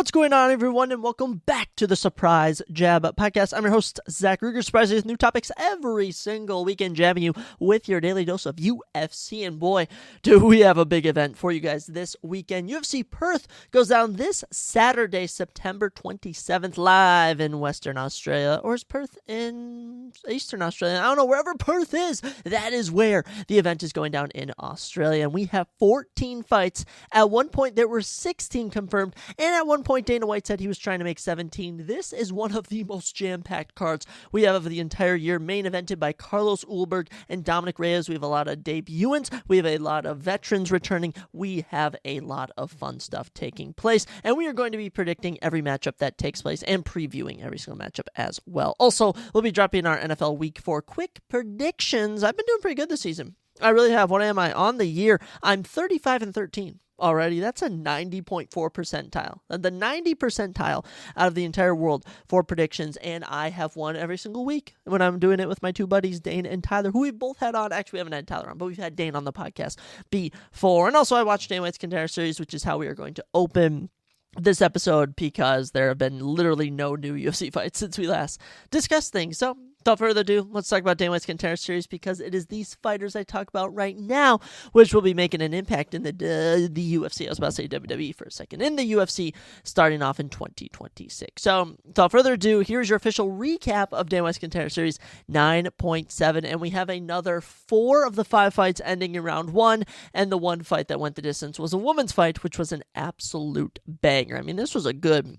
What's going on, everyone, and welcome back to the Surprise Jab Podcast. I'm your host, Zachary, surprising with new topics every single weekend, jabbing you with your daily dose of UFC. And boy, do we have a big event for you guys this weekend. UFC Perth goes down this Saturday, September 27th, live in Western Australia. Or is Perth in Eastern Australia? I don't know. Wherever Perth is, that is where the event is going down in Australia. And we have 14 fights. At one point, there were 16 confirmed, and at one point, Dana White said he was trying to make 17. This is one of the most jam-packed cards we have of the entire year, main evented by Carlos Ulberg and Dominic Reyes. We have a lot of debutantes. We have a lot of veterans returning. We have a lot of fun stuff taking place, and we are going to be predicting every matchup that takes place and previewing every single matchup as well. Also, we'll be dropping our NFL Week 4 quick predictions. I've been doing pretty good this season. I really have. What am I on the year? I'm 35-13. Already, that's a 90.4 percentile. The 90 percentile out of the entire world for predictions, and I have won every single week when I'm doing it with my two buddies, Dane and Tyler, who we both had on. Actually, we haven't had Tyler on, but we've had Dane on the podcast before. And also, I watched Dana White's Contender Series, which is how we are going to open this episode because there have been literally no new UFC fights since we last discussed things. So, without further ado, let's talk about Dana White's Contender Series because it is these fighters I talk about right now which will be making an impact in the UFC. I was about to say WWE for a second. In the UFC starting off in 2026. So, without further ado, here's your official recap of Dana White's Contender Series 9.7. And we have another 4 of the 5 fights ending in round 1. And the one fight that went the distance was a woman's fight, which was an absolute banger. I mean, this was a good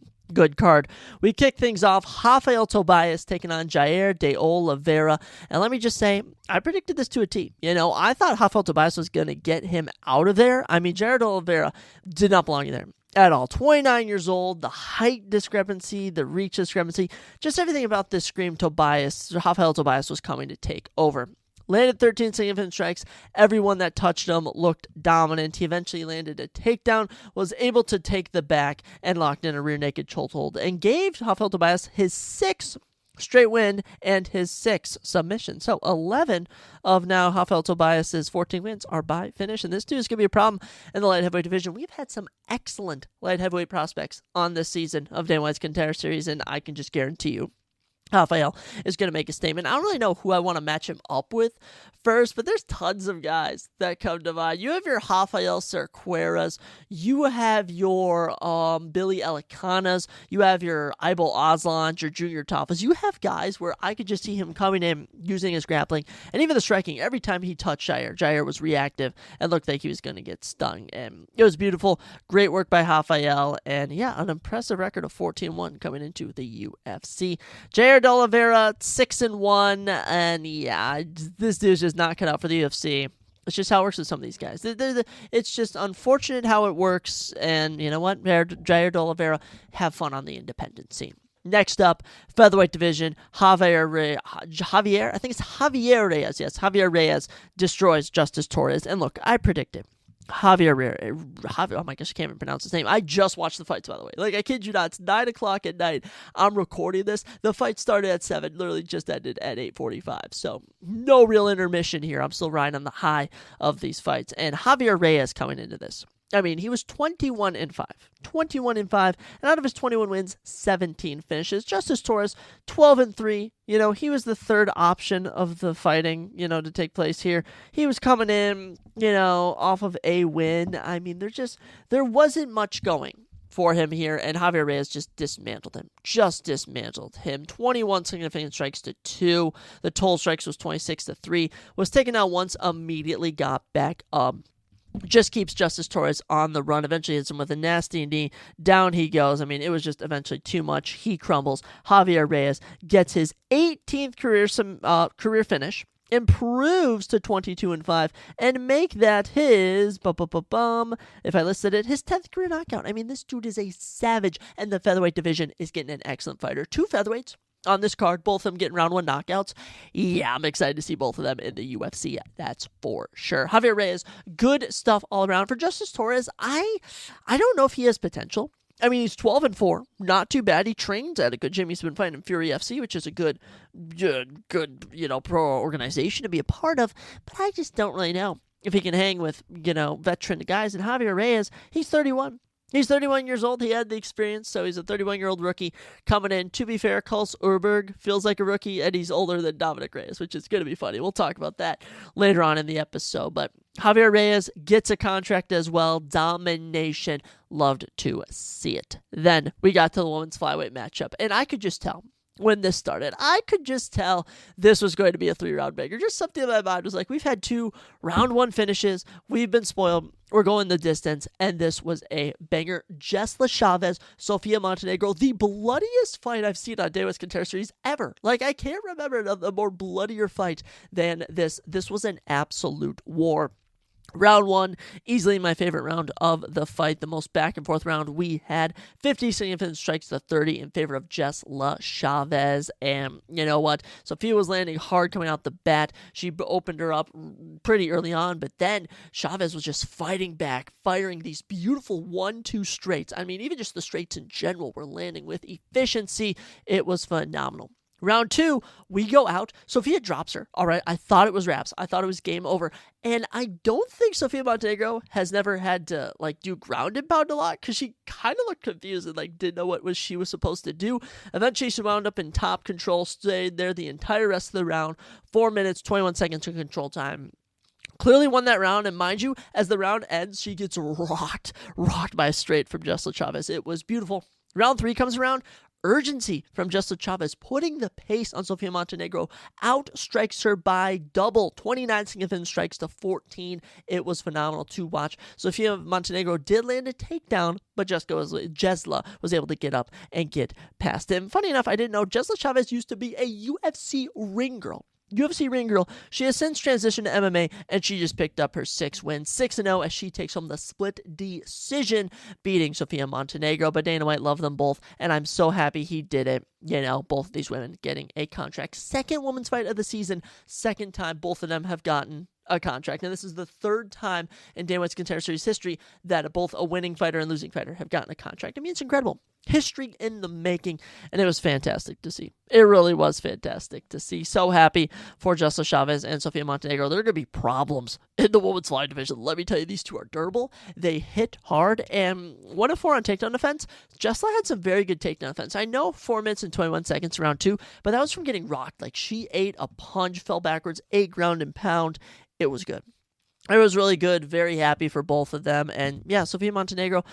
card. We kick things off. Rafael Tobias taking on Jair de Oliveira. And let me just say, I predicted this to a T. You know, I thought Rafael Tobias was going to get him out of there. I mean, Jair de Oliveira did not belong in there at all. 29 years old, the height discrepancy, the reach discrepancy, just everything about this screamed Rafael Tobias was coming to take over. Landed 13 significant strikes. Everyone that touched him looked dominant. He eventually landed a takedown, was able to take the back, and locked in a rear naked chokehold, and gave Rafael Tobias his 6th straight win and his 6th submission. So 11 of now Rafael Tobias' 14 wins are by finish, and this dude is going to be a problem in the light heavyweight division. We've had some excellent light heavyweight prospects on this season of Dana White's Contender Series, and I can just guarantee you Rafael is going to make a statement. I don't really know who I want to match him up with first, but there's tons of guys that come to mind. You have your Rafael Cerqueiras, you have your Billy Elicanas, you have your Ibo Aslan, your Junior Taffas. You have guys where I could just see him coming in, using his grappling, and even the striking. Every time he touched Jair was reactive and looked like he was going to get stung. And it was beautiful. Great work by Rafael, and yeah, an impressive record of 14-1 coming into the UFC. Jair de Oliveira 6-1, and yeah, this dude's just not cut out for the UFC. It's just how it works with some of these guys. It's just unfortunate how it works, and you know what? Jair de Oliveira, have fun on the independent scene. Next up, featherweight division, Javier Reyes. Yes, Javier Reyes destroys Justice Torres. And look, I predicted Javier Reyes. Oh my gosh, I can't even pronounce his name. I just watched the fights, by the way. Like, I kid you not, it's 9 o'clock at night. I'm recording this. The fight started at 7, literally just ended at 8:45. So, no real intermission here. I'm still riding on the high of these fights. And Javier Reyes coming into this. I mean, he was 21-5. 21-5, and out of his 21 wins, 17 finishes. Justice Torres, 12-3. You know, he was the third option of the fighting, you know, to take place here. He was coming in, you know, off of a win. I mean, there wasn't much going for him here, and Javier Reyes just dismantled him. 21 significant strikes to 2. The total strikes was 26-3. Was taken out once, immediately got back up. Just keeps Justice Torres on the run. Eventually hits him with a nasty knee. Down he goes. I mean, it was just eventually too much. He crumbles. Javier Reyes gets his 18th career finish, improves to 22-5, and make that his, if I listed it, his 10th career knockout. I mean, this dude is a savage, and the featherweight division is getting an excellent fighter. 2 featherweights on this card, both of them getting round 1 knockouts. Yeah, I'm excited to see both of them in the UFC. That's for sure. Javier Reyes, good stuff all around. For Justice Torres, I don't know if he has potential. I mean, he's 12-4, not too bad. He trains at a good gym. He's been fighting in Fury FC, which is a good, pro organization to be a part of. But I just don't really know if he can hang with, veteran guys. And Javier Reyes, he's 31. He's 31 years old. He had the experience, so he's a 31-year-old rookie coming in. To be fair, Kals Urberg feels like a rookie, and he's older than Dominic Reyes, which is going to be funny. We'll talk about that later on in the episode. But Javier Reyes gets a contract as well. Domination. Loved to see it. Then we got to the women's flyweight matchup, and I could just tell when this started. I could just tell this was going to be a 3-round banger. Just something in my mind was like, we've had 2 round 1 finishes. We've been spoiled. We're going the distance, and this was a banger. Jesla Chavez, Sofia Montenegro, the bloodiest fight I've seen on DWCS Contender Series ever. Like, I can't remember a more bloodier fight than this. This was an absolute war. Round 1, easily my favorite round of the fight, the most back and forth round we had. 50 significant strikes to 30 in favor of Jesla Chavez. And you know what? Sophia was landing hard coming out the bat. She opened her up pretty early on, but then Chavez was just fighting back, firing these beautiful 1-2 straights. I mean, even just the straights in general were landing with efficiency. It was phenomenal. Round 2, we go out. Sophia drops her. All right, I thought it was wraps. I thought it was game over. And I don't think Sofia Montenegro has never had to do ground and pound a lot, because she kind of looked confused and didn't know what she was supposed to do. Eventually, she wound up in top control, stayed there the entire rest of the round. 4 minutes, 21 seconds of control time. Clearly won that round, and mind you, as the round ends, she gets rocked by a straight from Jesla Chavez. It was beautiful. Round 3 comes around. Urgency from Jesla Chavez, putting the pace on Sofia Montenegro, outstrikes her by double, 29 significant strikes to 14. It was phenomenal to watch. Sofia Montenegro did land a takedown, but Jesla was able to get up and get past him. Funny enough, I didn't know Jesla Chavez used to be a UFC ring girl. She has since transitioned to MMA, and she just picked up her 6 wins, 6-0, as she takes home the split decision, beating Sofia Montenegro. But Dana White loved them both, and I'm so happy he did it. Both of these women getting a contract. Second women's fight of the season, second time both of them have gotten a contract. And this is the 3rd time in Dana White's Contender Series history that both a winning fighter and losing fighter have gotten a contract. I mean, it's incredible. History in the making, and it was fantastic to see. It really was fantastic to see. So happy for Jesla Chavez and Sofia Montenegro. There are going to be problems in the women's flyweight division. Let me tell you, these two are durable. They hit hard, and 1 of 4 on takedown defense. Jesla had some very good takedown defense. I know 4 minutes and 21 seconds round 2, but that was from getting rocked. She ate a punch, fell backwards, ate ground and pound. It was good. It was really good. Very happy for both of them. And yeah, Sofia Montenegro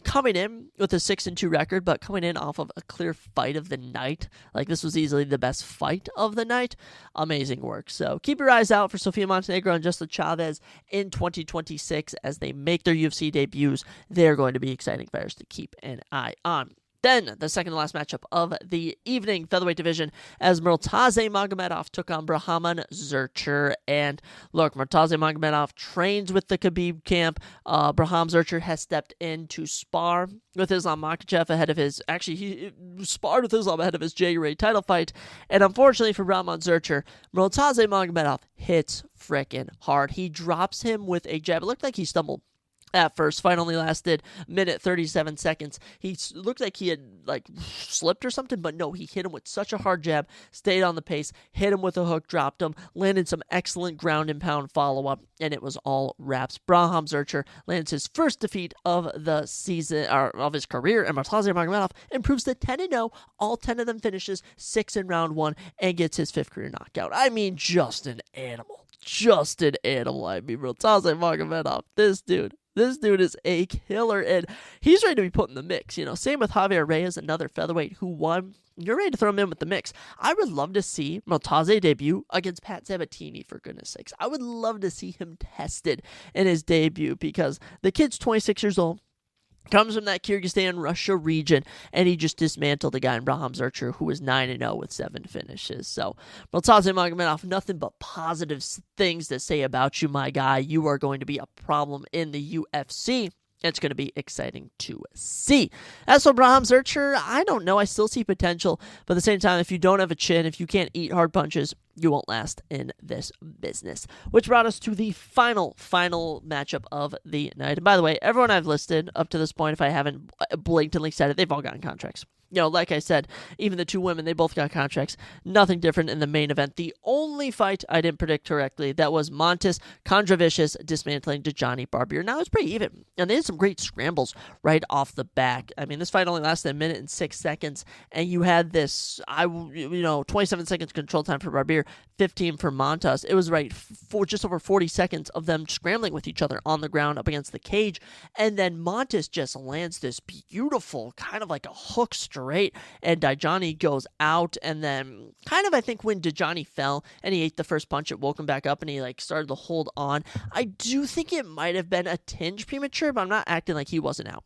coming in with a 6-2 record, but coming in off of a clear fight of the night. This was easily the best fight of the night. Amazing work. So keep your eyes out for Sofia Montenegro and Jesla Chavez in 2026 as they make their UFC debuts. They're going to be exciting fighters to keep an eye on. Then, the second to last matchup of the evening, featherweight division, as Murtaza Magomedov took on Brahman Zurcher. And look, Murtaza Magomedov trains with the Khabib camp. Brahman Zurcher has stepped in to spar with Islam Makhachev ahead of his, he sparred with Islam ahead of his January title fight. And unfortunately for Brahman Zurcher, Murtaza Magomedov hits frickin' hard. He drops him with a jab. It looked like he stumbled at first. Fight only lasted a minute 37 seconds. He looked like he had slipped or something, but no, he hit him with such a hard jab, stayed on the pace, hit him with a hook, dropped him, landed some excellent ground and pound follow-up, and it was all wraps. Brahman Zurcher lands his first defeat of the season, or of his career, and Murtaza Magomedov improves to 10-0, all 10 of them finishes 6 in round 1, and gets his 5th career knockout. I mean, just an animal. I mean, Murtaza Magomedov, this dude is a killer, and he's ready to be put in the mix. Same with Javier Reyes, another featherweight who won. You're ready to throw him in with the mix. I would love to see Murtaza debut against Pat Sabatini, for goodness sakes. I would love to see him tested in his debut, because the kid's 26 years old. Comes from that Kyrgyzstan, Russia region, and he just dismantled a guy in Brahman Zurcher who was 9-0 with 7 finishes. So, Murtaza Magomedov, nothing but positive things to say about you, my guy. You are going to be a problem in the UFC. It's going to be exciting to see. As for Brahman Zurcher, I don't know. I still see potential. But at the same time, if you don't have a chin, if you can't eat hard punches, you won't last in this business. Which brought us to the final matchup of the night. And by the way, everyone I've listed up to this point, if I haven't blatantly said it, they've all gotten contracts. like I said, even the two women, they both got contracts. Nothing different in the main event. The only fight I didn't predict correctly, that was Montes Condravicius dismantling Dejani Barbier. Now, it's pretty even, and they had some great scrambles right off the back. I mean, this fight only lasted 1 minute and 6 seconds, and you had this, 27 seconds control time for Barbier, 15 for Montes. It was for just over 40 seconds of them scrambling with each other on the ground up against the cage, and then Montes just lands this beautiful, kind of like a hook straight, and Dejani goes out, and then kind of, I think, when Dejani fell and he ate the first punch, it woke him back up, and he started to hold on. I do think it might have been a tinge premature, but I'm not acting like he wasn't out.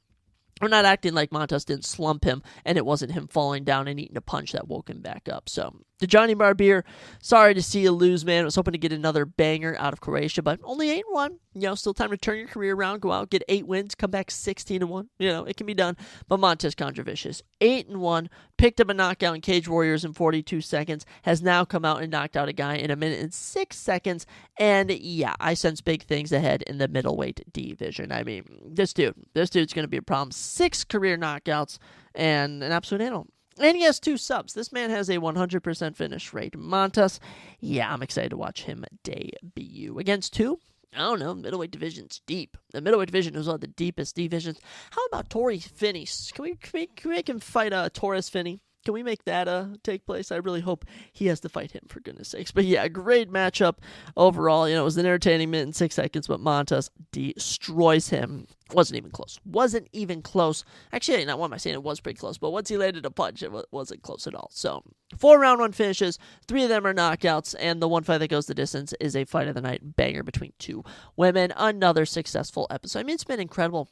We're not acting like Montes didn't slump him and it wasn't him falling down and eating a punch that woke him back up. So, Dejani Barbier, sorry to see you lose, man. I was hoping to get another banger out of Croatia, but only 8-1. Still time to turn your career around, go out, get 8 wins, come back 16-1. It can be done. But Montes Condravicius, 8-1, picked up a knockout in Cage Warriors in 42 seconds, has now come out and knocked out a guy in 1 minute and 6 seconds. And yeah, I sense big things ahead in the middleweight division. I mean, this dude's going to be a problem. 6 career knockouts and an absolute animal. And he has 2 subs. This man has a 100% finish rate. Montes, yeah, I'm excited to watch him debut. Against 2? I don't know. Middleweight division's deep. The middleweight division is one of the deepest divisions. How about Torrey Finney? Can we make him fight Torres Finney? Can we make that take place? I really hope he has to fight him, for goodness sakes. But yeah, great matchup overall. It was an entertaining minute and 6 seconds, but Montes destroys him. Wasn't even close. Actually, not what am I saying? It was pretty close. But once he landed a punch, it wasn't close at all. So, 4 round 1 finishes. 3 of them are knockouts. And the one fight that goes the distance is a fight of the night banger between 2 women. Another successful episode. I mean, it's been incredible.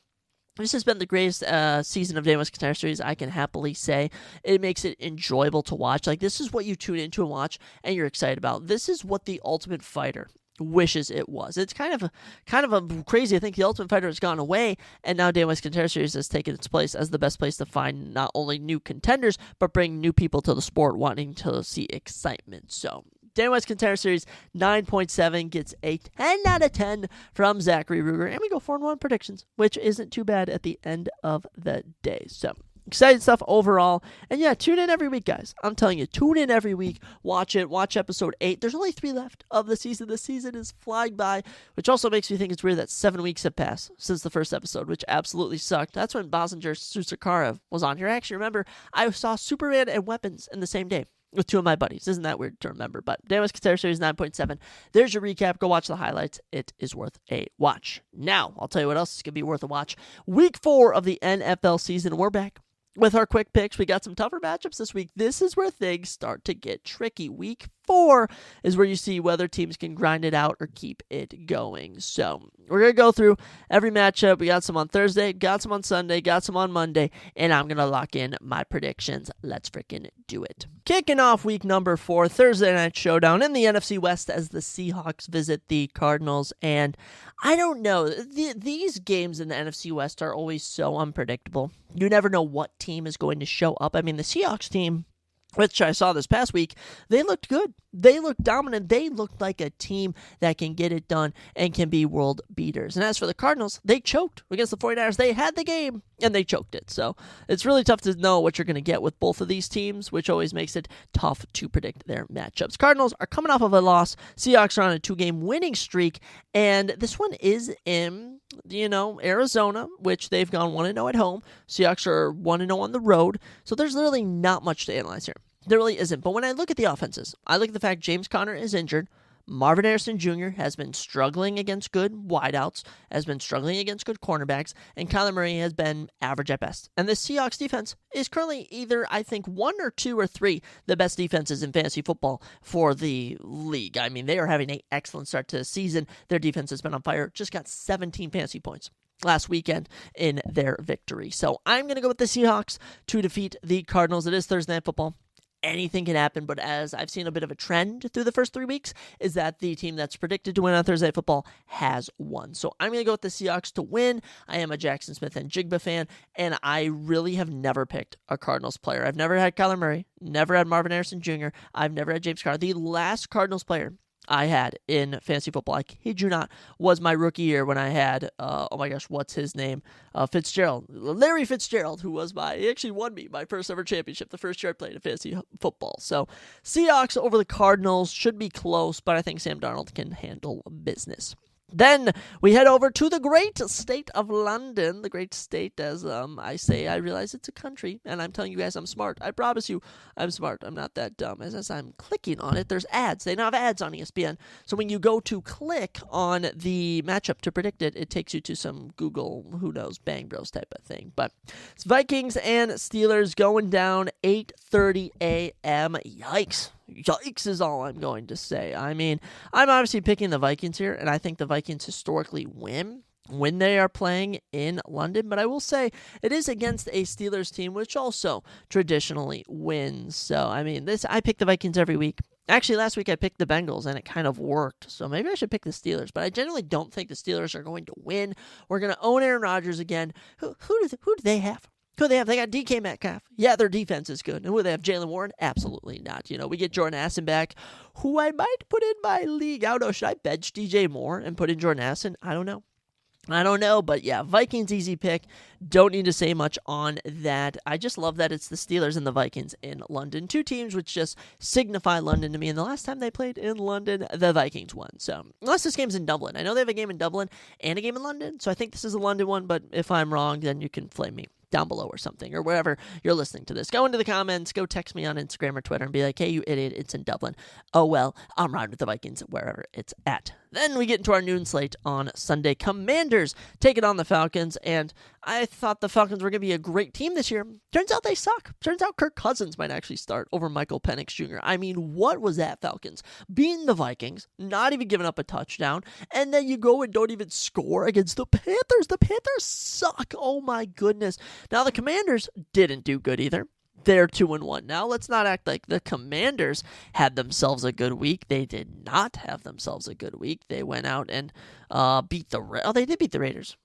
This has been the greatest season of DWCS Contender Series, I can happily say. It makes it enjoyable to watch. This is what you tune into and watch, and you're excited about. This is what the Ultimate Fighter wishes it was. It's kind of a crazy. I think the Ultimate Fighter has gone away, and now DWCS Contender Series has taken its place as the best place to find not only new contenders, but bring new people to the sport wanting to see excitement. So, DWCS Contender Series 9.7 gets a 10 out of 10 from Zachary Ruger, and we go 4-1 predictions, which isn't too bad at the end of the day. So, exciting stuff overall. And yeah, tune in every week, guys. I'm telling you, tune in every week. Watch it. Watch episode 8. There's only 3 left of the season. The season is flying by, which also makes me think it's weird that 7 weeks have passed since the first episode, which absolutely sucked. That's when Bosinger Susukara was on here. Actually, remember, I saw Superman and Weapons in the same day with 2 of my buddies. Isn't that weird to remember? But DWCS Contender Series 9.7. There's your recap. Go watch the highlights. It is worth a watch. Now, I'll tell you what else is going to be worth a watch. Week 4 of the NFL season. We're back with our quick picks. We got some tougher matchups this week. This is where things start to get tricky. Week 4 is where you see whether teams can grind it out or keep it going. So we're going to go through every matchup. We got some on Thursday, got some on Sunday, got some on Monday, and I'm going to lock in my predictions. Let's freaking do it. Kicking off week number 4, Thursday night showdown in the NFC West as the Seahawks visit the Cardinals. And I don't know, these games in the NFC West are always so unpredictable. You never know what team is going to show up. I mean, the Seahawks team, which I saw this past week, they looked good. They looked dominant. They looked like a team that can get it done and can be world beaters. And as for the Cardinals, they choked against the 49ers. They had the game, and they choked it. So it's really tough to know what you're going to get with both of these teams, which always makes it tough to predict their matchups. Cardinals are coming off of a loss. Seahawks are on a 2-game winning streak, and this one is in, Arizona, which they've gone 1-0 at home. Seahawks are 1-0 on the road. So there's literally not much to analyze here. There really isn't. But when I look at the offenses, I look at the fact James Conner is injured. Marvin Harrison Jr. has been struggling against good wideouts, has been struggling against good cornerbacks, and Kyler Murray has been average at best. And the Seahawks defense is currently either, I think, 1 or 2 or 3 the best defenses in fantasy football for the league. I mean, they are having an excellent start to the season. Their defense has been on fire. Just got 17 fantasy points last weekend in their victory. So I'm going to go with the Seahawks to defeat the Cardinals. It is Thursday Night Football. Anything can happen, but as I've seen a bit of a trend through the first 3 weeks, is that the team that's predicted to win on Thursday Night Football has won. So I'm going to go with the Seahawks to win. I am a Jackson Smith and Jigba fan, and I really have never picked a Cardinals player. I've never had Kyler Murray, never had Marvin Harrison Jr., I've never had James Conner. The last Cardinals player I had in fantasy football, I kid you not, was my rookie year when I had, oh my gosh, what's his name? Larry Fitzgerald, he actually won me my first ever championship the first year I played in fantasy football. So Seahawks over the Cardinals should be close, but I think Sam Darnold can handle business. Then we head over to the great state of London. The great state, as I say, I realize it's a country, and I'm telling you guys I'm smart. I promise you I'm smart. I'm not that dumb. As I'm clicking on it, there's ads. They now have ads on ESPN. So when you go to click on the matchup to predict it, it takes you to some Google, who knows, Bang Bros type of thing. But it's Vikings and Steelers going down 8:30 a.m. Yikes is all I'm going to say. I mean, I'm obviously picking the Vikings here, and I think the Vikings historically win when they are playing in London, but I will say it is against a Steelers team, which also traditionally wins. So, I mean, I pick the Vikings every week. Actually, last week I picked the Bengals, and it kind of worked, so maybe I should pick the Steelers, but I generally don't think the Steelers are going to win. We're going to own Aaron Rodgers again. Who do they have? Who they have? They got DK Metcalf. Yeah, their defense is good. And who they have? Jalen Warren? Absolutely not. We get Jordan Addison back, who I might put in my league. I don't know. Should I bench DJ Moore and put in Jordan Addison? I don't know, but yeah, Vikings easy pick. Don't need to say much on that. I just love that it's the Steelers and the Vikings in London. Two teams which just signify London to me. And the last time they played in London, the Vikings won. So, unless this game's in Dublin. I know they have a game in Dublin and a game in London, so I think this is a London one, but if I'm wrong, then you can flame me down below or something, or wherever you're listening to this. Go into the comments, go text me on Instagram or Twitter and be like, hey, you idiot, it's in Dublin. Oh, well, I'm riding with the Vikings wherever it's at. Then we get into our noon slate on Sunday. Commanders take it on the Falcons, and I thought the Falcons were going to be a great team this year. Turns out they suck. Turns out Kirk Cousins might actually start over Michael Penix Jr. I mean, what was that, Falcons? Beating the Vikings, not even giving up a touchdown, and then you go and don't even score against the Panthers. The Panthers suck. Oh, my goodness. Now, the Commanders didn't do good either. They're 2-1. Now, let's not act like the Commanders had themselves a good week. They did not have themselves a good week. They went out and beat they did beat the Raiders.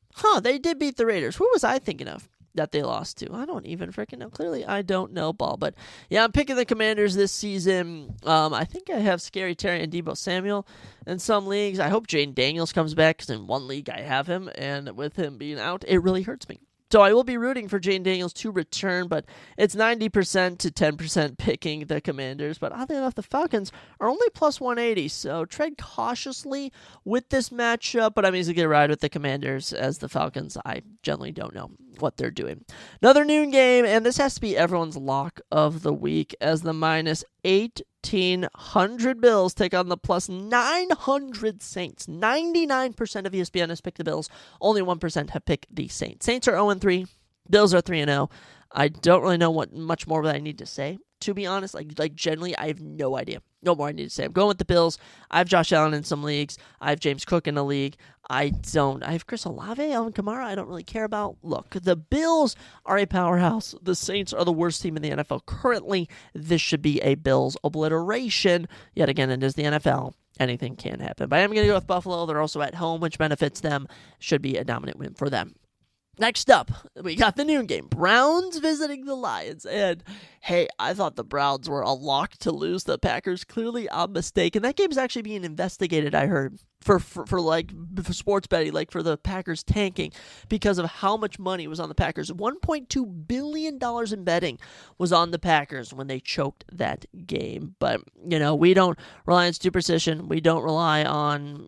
They did beat the Raiders. Who was I thinking of that they lost to? I don't even freaking know. Clearly, I don't know ball. But, yeah, I'm picking the Commanders this season. I think I have Scary Terry and Deebo Samuel in some leagues. I hope Jaden Daniels comes back, because in one league I have him, and with him being out, it really hurts me. So I will be rooting for Jaden Daniels to return, but it's 90% to 10% picking the Commanders. But oddly enough, the Falcons are only plus 180, so tread cautiously with this matchup. But I'm easily going to ride with the Commanders, as the Falcons, I generally don't know what they're doing. Another noon game, and this has to be everyone's lock of the week, as the minus 1,800 Bills take on the plus 900 Saints. 99% of ESPN has picked the Bills. Only 1% have picked the Saints. Saints are 0-3. Bills are 3-0. I don't really know what much more that I need to say, to be honest. Like generally, I have no idea. No more I need to say. I'm going with the Bills. I have Josh Allen in some leagues. I have James Cook in a league. I have Chris Olave, Alvin Kamara. I don't really care about. Look, the Bills are a powerhouse. The Saints are the worst team in the NFL currently. This should be a Bills obliteration. Yet again, it is the NFL. Anything can happen. But I am going to go with Buffalo. They're also at home, which benefits them. Should be a dominant win for them. Next up, we got the noon game. Browns visiting the Lions. And, hey, I thought the Browns were a lock to lose the Packers. Clearly, I'm mistaken. That game's actually being investigated, I heard, for sports betting, like for the Packers tanking, because of how much money was on the Packers. $1.2 billion in betting was on the Packers when they choked that game. But, we don't rely on superstition. We don't rely on,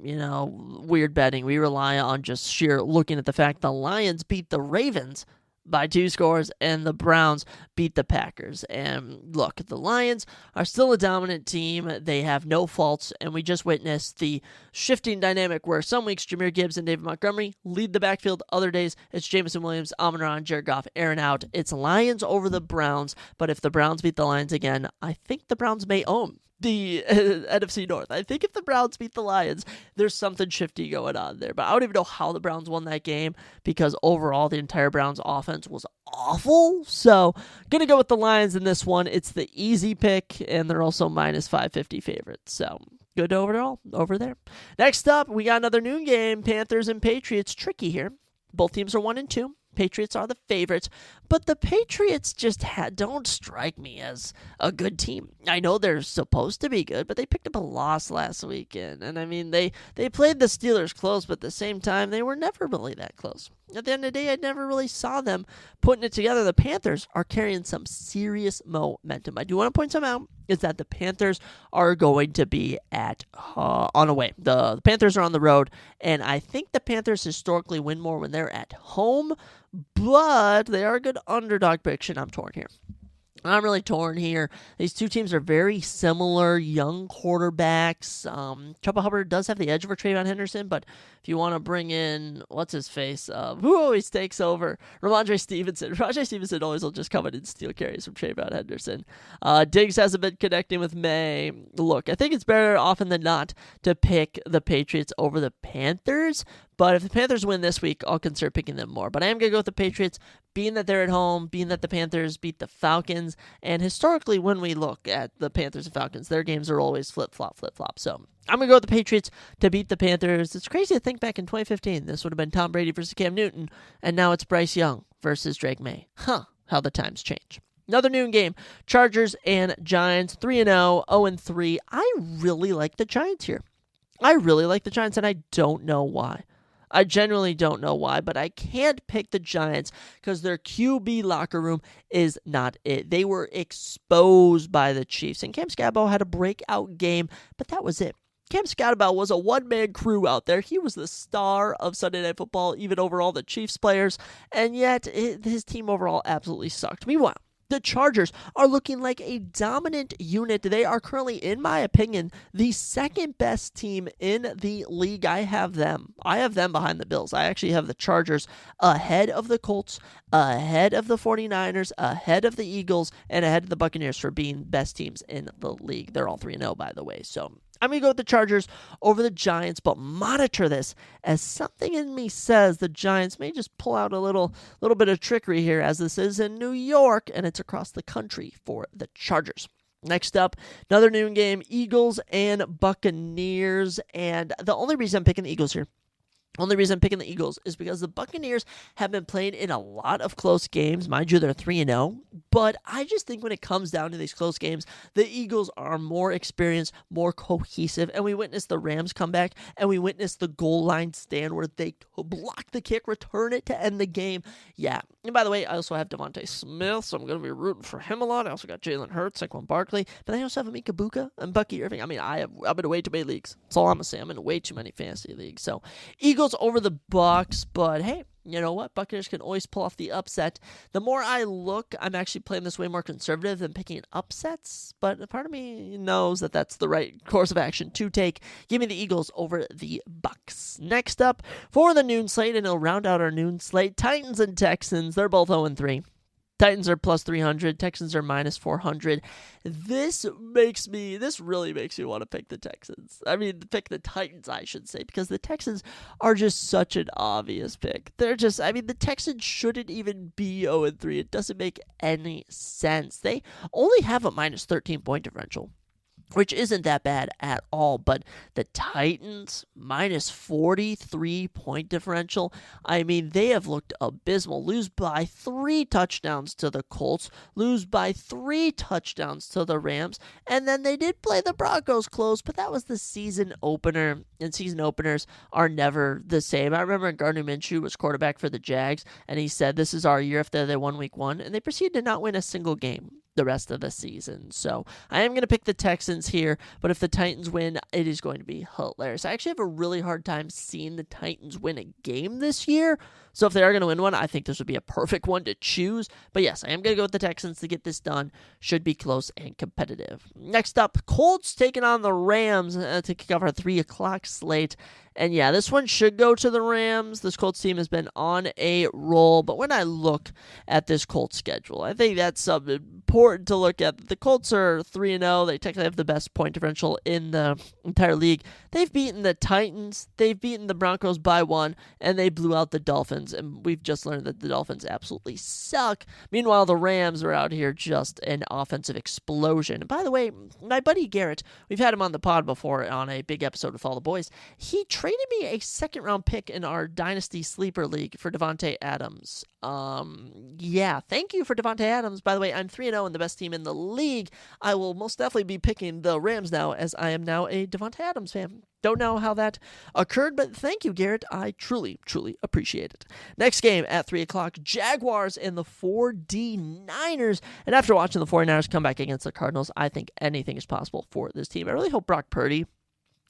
weird betting. We rely on just sheer looking at the fact the Lions beat the Ravens by 2 scores, and the Browns beat the Packers. And look, the Lions are still a dominant team. They have no faults, and we just witnessed the shifting dynamic where some weeks Jahmyr Gibbs and David Montgomery lead the backfield. Other days, it's Jameson Williams, Amon-Ra, Jared Goff, Aaron out. It's Lions over the Browns, but if the Browns beat the Lions again, I think the Browns may own the NFC North. I think if the Browns beat the Lions, there's something shifty going on there. But I don't even know how the Browns won that game, because overall the entire Browns offense was awful. So going to go with the Lions in this one. It's the easy pick, and they're also minus 550 favorites. So good overall over there. Next up, we got another noon game. Panthers and Patriots. Tricky here. Both teams are 1-2. Patriots are the favorites, but the Patriots just don't strike me as a good team. I know they're supposed to be good, but they picked up a loss last weekend. And I mean, they played the Steelers close, but at the same time, they were never really that close. At the end of the day, I never really saw them putting it together. The Panthers are carrying some serious momentum. I do want to point some out is that the Panthers are going to be on away. The Panthers are on the road, and I think the Panthers historically win more when they're at home, but they are a good underdog prediction. I'm torn here. I'm really torn here. These two teams are very similar, young quarterbacks. Chuba Hubbard does have the edge over Trayvon Henderson, but if you want to bring in, what's his face, who always takes over? Ramondre Stevenson. Ramondre Stevenson always will just come in and steal carries from Trayvon Henderson. Diggs hasn't been connecting with May. Look, I think it's better often than not to pick the Patriots over the Panthers, but if the Panthers win this week, I'll consider picking them more. But I am going to go with the Patriots, being that they're at home, being that the Panthers beat the Falcons. And historically, when we look at the Panthers and Falcons, their games are always flip-flop. So I'm going to go with the Patriots to beat the Panthers. It's crazy to think back in 2015, this would have been Tom Brady versus Cam Newton, and now it's Bryce Young versus Drake May. How the times change. Another noon game, Chargers and Giants, 3-0, 0-3. I really like the Giants here. I really like the Giants, and I don't know why. I genuinely don't know why, but I can't pick the Giants because their QB locker room is not it. They were exposed by the Chiefs, and Cam Scatterbo had a breakout game, but that was it. Cam Scatterbo was a one-man crew out there. He was the star of Sunday Night Football, even over all the Chiefs players, and yet his team overall absolutely sucked. Meanwhile, the Chargers are looking like a dominant unit. They are currently, in my opinion, the second best team in the league. I have them behind the Bills. I actually have the Chargers ahead of the Colts, ahead of the 49ers, ahead of the Eagles, and ahead of the Buccaneers for being best teams in the league. They're all 3-0, by the way, so I'm going to go with the Chargers over the Giants, but monitor this as something in me says the Giants may just pull out a little bit of trickery here, as this is in New York, and it's across the country for the Chargers. Next up, another noon game, Eagles and Buccaneers, and the only reason I'm picking the Eagles here, is because the Buccaneers have been playing in a lot of close games. Mind you, they're 3-0. But I just think when it comes down to these close games, the Eagles are more experienced, more cohesive. And we witnessed the Rams come back, and we witnessed the goal line stand where they block the kick, return it to end the game. Yeah. And by the way, I also have Devontae Smith, so I'm going to be rooting for him a lot. I also got Jalen Hurts, Saquon Barkley. But I also have Amika Buka and Bucky Irving. I mean, I'm in way too many leagues. That's all I'm going to say. I'm in way too many fantasy leagues. So Eagles over the Bucs, but hey, you know what? Buccaneers can always pull off the upset. The more I look, I'm actually playing this way more conservative than picking upsets, but a part of me knows that that's the right course of action to take. Give me the Eagles over the Bucs. Next up, for the noon slate, and it'll round out our noon slate, Titans and Texans. They're both 0-3. Titans are plus 300. Texans are minus 400. This really makes me want to pick the Texans. I mean, pick the Titans, I should say, because the Texans are just such an obvious pick. The Texans shouldn't even be 0-3. It doesn't make any sense. They only have a minus 13 point differential, which isn't that bad at all, but the Titans, minus 43 point differential, I mean, they have looked abysmal. Lose by 3 touchdowns to the Colts, lose by 3 touchdowns to the Rams, and then they did play the Broncos close, but that was the season opener, and season openers are never the same. I remember Gardner Minshew was quarterback for the Jags, and he said, this is our year after they won week 1, and they proceeded to not win a single game the rest of the season. So I am going to pick the Texans here, but if the Titans win, it is going to be hilarious. I actually have a really hard time seeing the Titans win a game this year, so if they are going to win one, I think this would be a perfect one to choose. But yes, I am going to go with the Texans to get this done. Should be close and competitive. Next up, Colts taking on the Rams to kick off our 3 o'clock slate. And yeah, this one should go to the Rams. This Colts team has been on a roll. But when I look at this Colts schedule, I think that's something important to look at. The Colts are 3-0. They technically have the best point differential in the entire league. They've beaten the Titans. They've beaten the Broncos by 1, and they blew out the Dolphins. And we've just learned that the Dolphins absolutely suck. Meanwhile, the Rams are out here just an offensive explosion. And by the way, my buddy Garrett, we've had him on the pod before on a big episode with all the boys. He traded me a second-round pick in our Dynasty Sleeper League for Devontae Adams. Thank you for Devontae Adams. By the way, I'm 3-0 and the best team in the league. I will most definitely be picking the Rams now, as I am now a Devontae Adams fan. Don't know how that occurred, but thank you, Garrett. I truly, truly appreciate it. Next game at 3 o'clock, Jaguars and the 49ers. And after watching the 49ers come back against the Cardinals, I think anything is possible for this team. I really hope Brock Purdy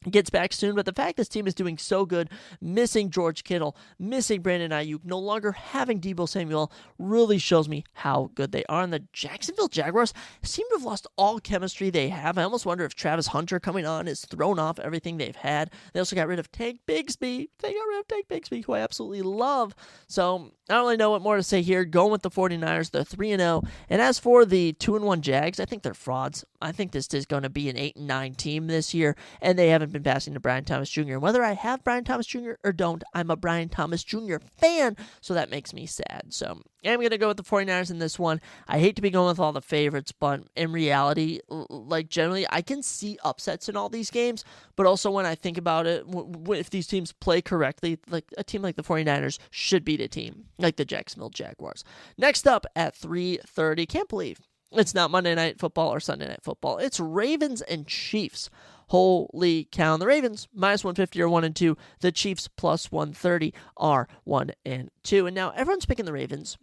gets back soon, but the fact this team is doing so good, missing George Kittle, missing Brandon Ayuk, no longer having Deebo Samuel, really shows me how good they are. And the Jacksonville Jaguars seem to have lost all chemistry they have. I almost wonder if Travis Hunter coming on has thrown off everything they've had. They also got rid of Tank Bigsby. They got rid of Tank Bigsby, who I absolutely love. So I don't really know what more to say here. Going with the 49ers, they're 3-0. And as for the 2-1 Jags, I think they're frauds. I think this is going to be an 8-9 team this year, and they haven't been passing to Brian Thomas Jr. And whether I have Brian Thomas Jr. or don't, I'm a Brian Thomas Jr. fan, so that makes me sad. So I'm going to go with the 49ers in this one. I hate to be going with all the favorites, but in reality, like generally, I can see upsets in all these games, but also when I think about it, if these teams play correctly, like a team like the 49ers should beat a team like the Jacksonville Jaguars. Next up at 3:30, can't believe it's not Monday Night Football or Sunday Night Football. It's Ravens and Chiefs. Holy cow. And the Ravens, minus 150 are 1-2. The Chiefs, plus 130 are 1-2. And now everyone's picking the Ravens.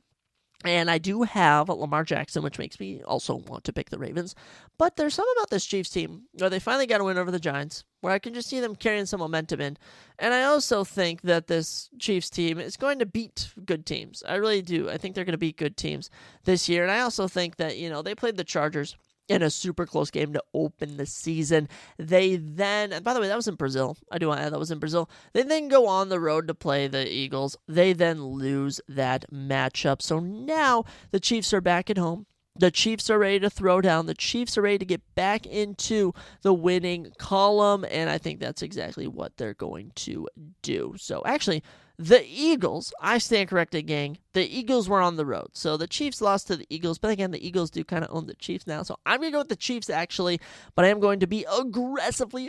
And I do have Lamar Jackson, which makes me also want to pick the Ravens. But there's something about this Chiefs team where they finally got a win over the Giants, where I can just see them carrying some momentum in. And I also think that this Chiefs team is going to beat good teams. I really do. I think they're going to beat good teams this year. And I also think that, they played the Chargers in a super close game to open the season. They then, and by the way, that was in Brazil. I do want to add that was in Brazil. They then go on the road to play the Eagles. They then lose that matchup. So now the Chiefs are back at home. The Chiefs are ready to throw down. The Chiefs are ready to get back into the winning column, and I think that's exactly what they're going to do. So actually, the Eagles, I stand corrected, gang. The Eagles were on the road. So the Chiefs lost to the Eagles. But again, the Eagles do kind of own the Chiefs now. So I'm going to go with the Chiefs, actually. But I am going to be aggressively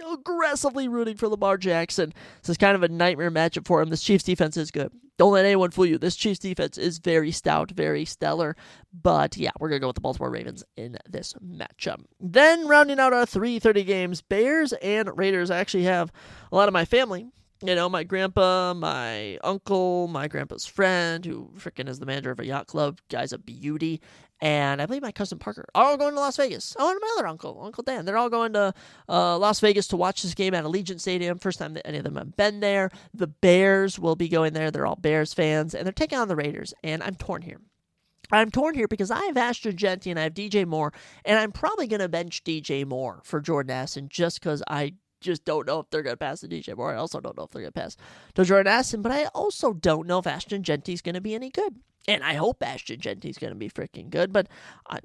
rooting for Lamar Jackson. This is kind of a nightmare matchup for him. This Chiefs defense is good. Don't let anyone fool you. This Chiefs defense is very stout, very stellar. But yeah, we're going to go with the Baltimore Ravens in this matchup. Then rounding out our 3:30 games, Bears and Raiders. I actually have a lot of my family. My grandpa, my uncle, my grandpa's friend, who freaking is the manager of a yacht club. Guy's a beauty. And I believe my cousin Parker are all going to Las Vegas. Oh, and my other uncle, Uncle Dan. They're all going to Las Vegas to watch this game at Allegiant Stadium. First time that any of them have been there. The Bears will be going there. They're all Bears fans. And they're taking on the Raiders. And I'm torn here. Because I have Ashton Jeanty and I have DJ Moore. And I'm probably going to bench DJ Moore for Jordan Addison just because I just don't know if they're going to pass to DJ Moore. I also don't know if they're going to pass to Jordan Addison, but I also don't know if Ashton Jeanty's going to be any good. And I hope Ashton Jeanty's going to be freaking good, but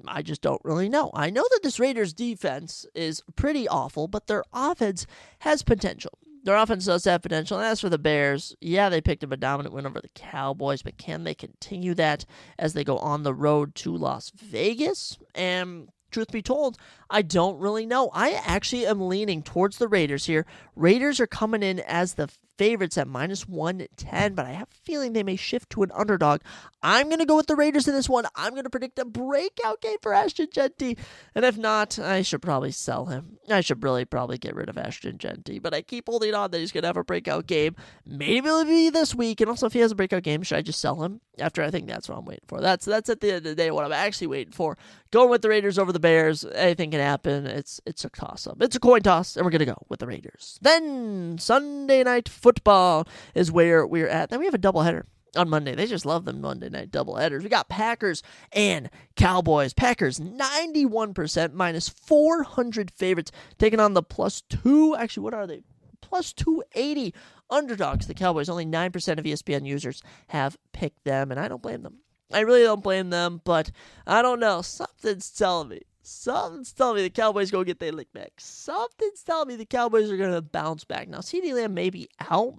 I just don't really know. I know that this Raiders defense is pretty awful, but their offense has potential. Their offense does have potential. And as for the Bears, yeah, they picked up a dominant win over the Cowboys, but can they continue that as they go on the road to Las Vegas? And truth be told, I don't really know. I actually am leaning towards the Raiders here. Raiders are coming in as the favorites at minus 110, but I have a feeling they may shift to an underdog. I'm going to go with the Raiders in this one. I'm going to predict a breakout game for Ashton Jeanty, and if not, I should probably sell him. I should really probably get rid of Ashton Jeanty, but I keep holding on that he's going to have a breakout game. Maybe it'll be this week, and also if he has a breakout game, should I just sell him? I think that's what I'm waiting for. That's at the end of the day what I'm actually waiting for. Going with the Raiders over the Bears, anything can happen. It's a toss-up. It's a coin toss, and we're going to go with the Raiders. Then Sunday Night Football is where we're at. Then we have a doubleheader on Monday. They just love them Monday night doubleheaders. We got Packers and Cowboys. Packers 91% minus 400 favorites taking on the +2. Actually, what are they? +280 underdogs. The Cowboys, only 9% of ESPN users have picked them, and I don't blame them. I really don't blame them, but I don't know. Something's telling me the Cowboys go get their lick back. Something's telling me the Cowboys are going to bounce back. Now, CeeDee Lamb may be out,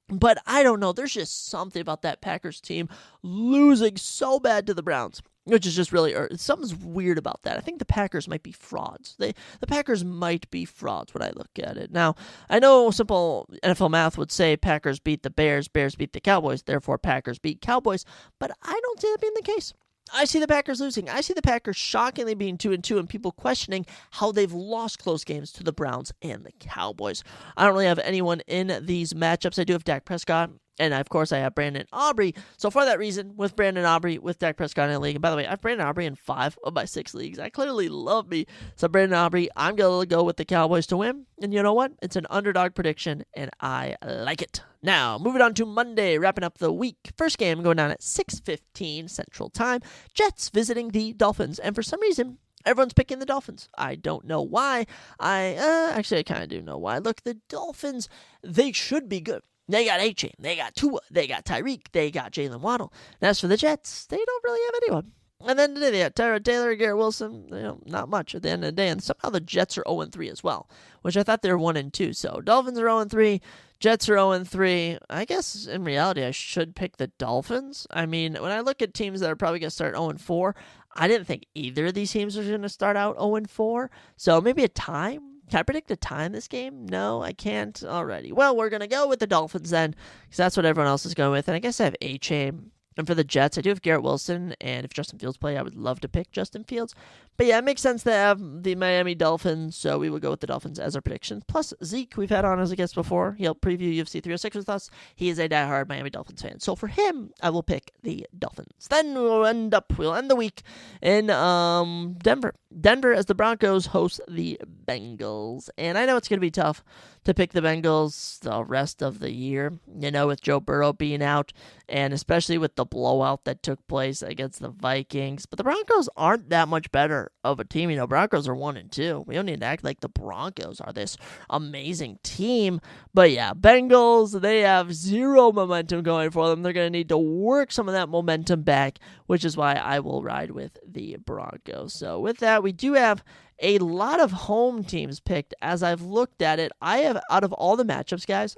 but I don't know. There's just something about that Packers team losing so bad to the Browns, which is just really something's weird about that. I think the Packers might be frauds. The Packers might be frauds when I look at it. Now, I know simple NFL math would say Packers beat the Bears, Bears beat the Cowboys, therefore Packers beat Cowboys, but I don't see that being the case. I see the Packers losing. I see the Packers shockingly being 2-2 and people questioning how they've lost close games to the Browns and the Cowboys. I don't really have anyone in these matchups. I do have Dak Prescott, and of course I have Brandon Aubrey. So for that reason, with Brandon Aubrey, with Dak Prescott in the league, and by the way, I have Brandon Aubrey in 5 of my 6 leagues. I clearly love me. So Brandon Aubrey, I'm going to go with the Cowboys to win. And you know what? It's an underdog prediction, and I like it. Now, moving on to Monday, wrapping up the week. First game going down at 6:15 Central Time. Jets visiting the Dolphins. And for some reason, everyone's picking the Dolphins. I don't know why. I kind of do know why. Look, the Dolphins, they should be good. They got A-Chain, they got Tua, they got Tyreek, they got Jalen Waddle. And as for the Jets, they don't really have anyone. And then today they got Tyrod Taylor, Garrett Wilson, not much at the end of the day. And somehow the Jets are 0-3 as well, which I thought they were 1-2. So Dolphins are 0-3, Jets are 0-3. I guess in reality I should pick the Dolphins. I mean, when I look at teams that are probably going to start 0-4, I didn't think either of these teams are going to start out 0-4. So maybe a tie. Can I predict a tie in this game? No, I can't. Alrighty. Well, we're going to go with the Dolphins then, because that's what everyone else is going with. And I guess I have A-Chain. And for the Jets, I do have Garrett Wilson, and if Justin Fields play, I would love to pick Justin Fields. But yeah, it makes sense to have the Miami Dolphins, so we will go with the Dolphins as our prediction. Plus, Zeke, we've had on as a guest before. He'll preview UFC 306 with us. He is a diehard Miami Dolphins fan. So for him, I will pick the Dolphins. Then we'll end the week in Denver. Denver as the Broncos host the Bengals. And I know it's going to be tough to pick the Bengals the rest of the year, with Joe Burrow being out, and especially with the blowout that took place against the Vikings. But the Broncos aren't that much better of a team. Broncos are 1-2. We don't need to act like the Broncos are this amazing team. But yeah, Bengals, they have zero momentum going for them. They're going to need to work some of that momentum back, which is why I will ride with the Broncos. So with that, we do have a lot of home teams picked. As I've looked at it, I have, out of all the matchups, guys,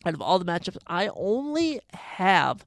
I only have,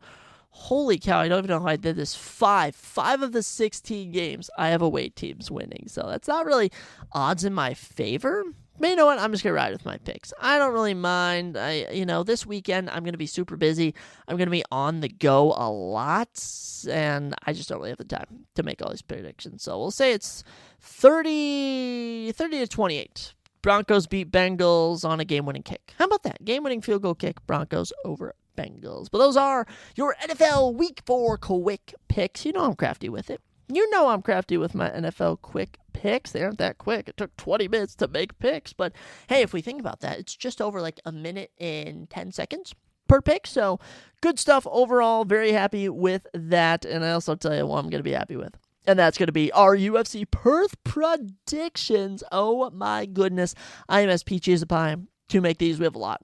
holy cow, I don't even know how I did this, 5 of the 16 games, I have away teams winning. So that's not really odds in my favor. But you know what? I'm just going to ride with my picks. I don't really mind. This weekend, I'm going to be super busy. I'm going to be on the go a lot, and I just don't really have the time to make all these predictions. So we'll say it's 30-28. Broncos beat Bengals on a game-winning kick. How about that? Game-winning field goal kick, Broncos over Bengals. But those are your NFL Week 4 quick picks. I'm crafty with it. I'm crafty with my NFL quick picks. They aren't that quick. It took 20 minutes to make picks. But hey, if we think about that, it's just over like a minute and 10 seconds per pick. So good stuff overall. Very happy with that. And I also tell you what I'm going to be happy with. And that's going to be our UFC Perth predictions. Oh my goodness. I am as peachy as a pie to make these. We have a lot,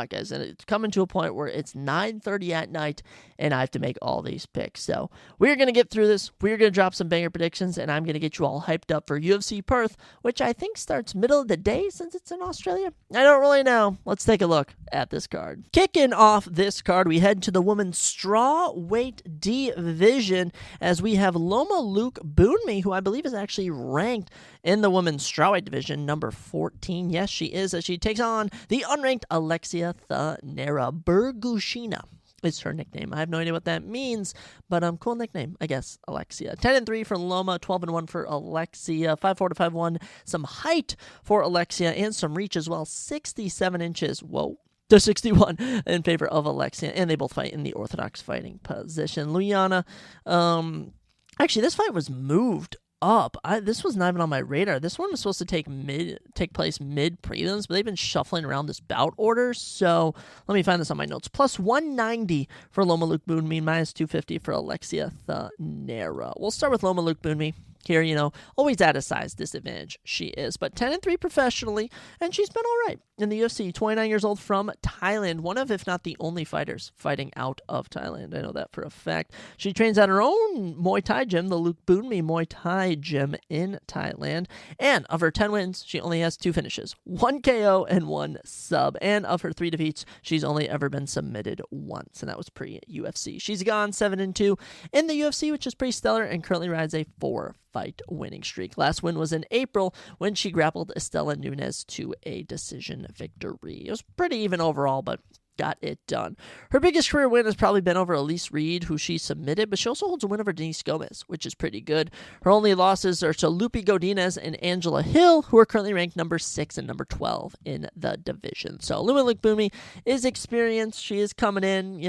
guys. And it's coming to a point where it's 9:30 at night and I have to make all these picks. So we're going to get through this. We're going to drop some banger predictions, and I'm going to get you all hyped up for UFC Perth, which I think starts middle of the day since it's in Australia. I don't really know. Let's take a look at this card. Kicking off this card, we head to the women's strawweight division as we have Loma Luke Boonmi, who I believe is actually ranked in the women's strawweight division, number 14. Yes, she is, as she takes on the unranked Alexia Thanera Bergushina. Is her nickname. I have no idea what that means, but cool nickname, I guess. Alexia. 10-3 for Loma, 12-1 for Alexia, 5'4" to 5'1". Some height for Alexia and some reach as well. 67 inches. Whoa. To 61 in favor of Alexia, and they both fight in the orthodox fighting position. Liana, actually, this fight was moved up. This was not even on my radar. This one was supposed to take place mid prelims, but they've been shuffling around this bout order. So let me find this on my notes. Plus 190 for Loma Luke Boonmi, minus 250 for Alexia Thanera. We'll start with Loma Luke Boonmi. here, always at a size disadvantage she is. But 10-3 professionally, and she's been all right in the UFC. 29 years old from Thailand, one of, if not the only fighters fighting out of Thailand. I know that for a fact. She trains at her own Muay Thai gym, the Luke Boonmi Muay Thai gym in Thailand. And of her 10 wins, she only has 2 finishes, 1 KO and 1 sub. And of her 3 defeats, she's only ever been submitted once, and that was pre-UFC. She's gone 7-2 in the UFC, which is pretty stellar, and currently rides a 4-fight winning streak. Last win was in April when she grappled Estela Nunes to a decision victory. It was pretty even overall, but got it done. Her biggest career win has probably been over Elise Reed, who she submitted, but she also holds a win over Denise Gomez, which is pretty good. Her only losses are to Lupi Godinez and Angela Hill, who are currently ranked number 6 and number 12 in the division. So Luke Boonmi is experienced. She is coming in,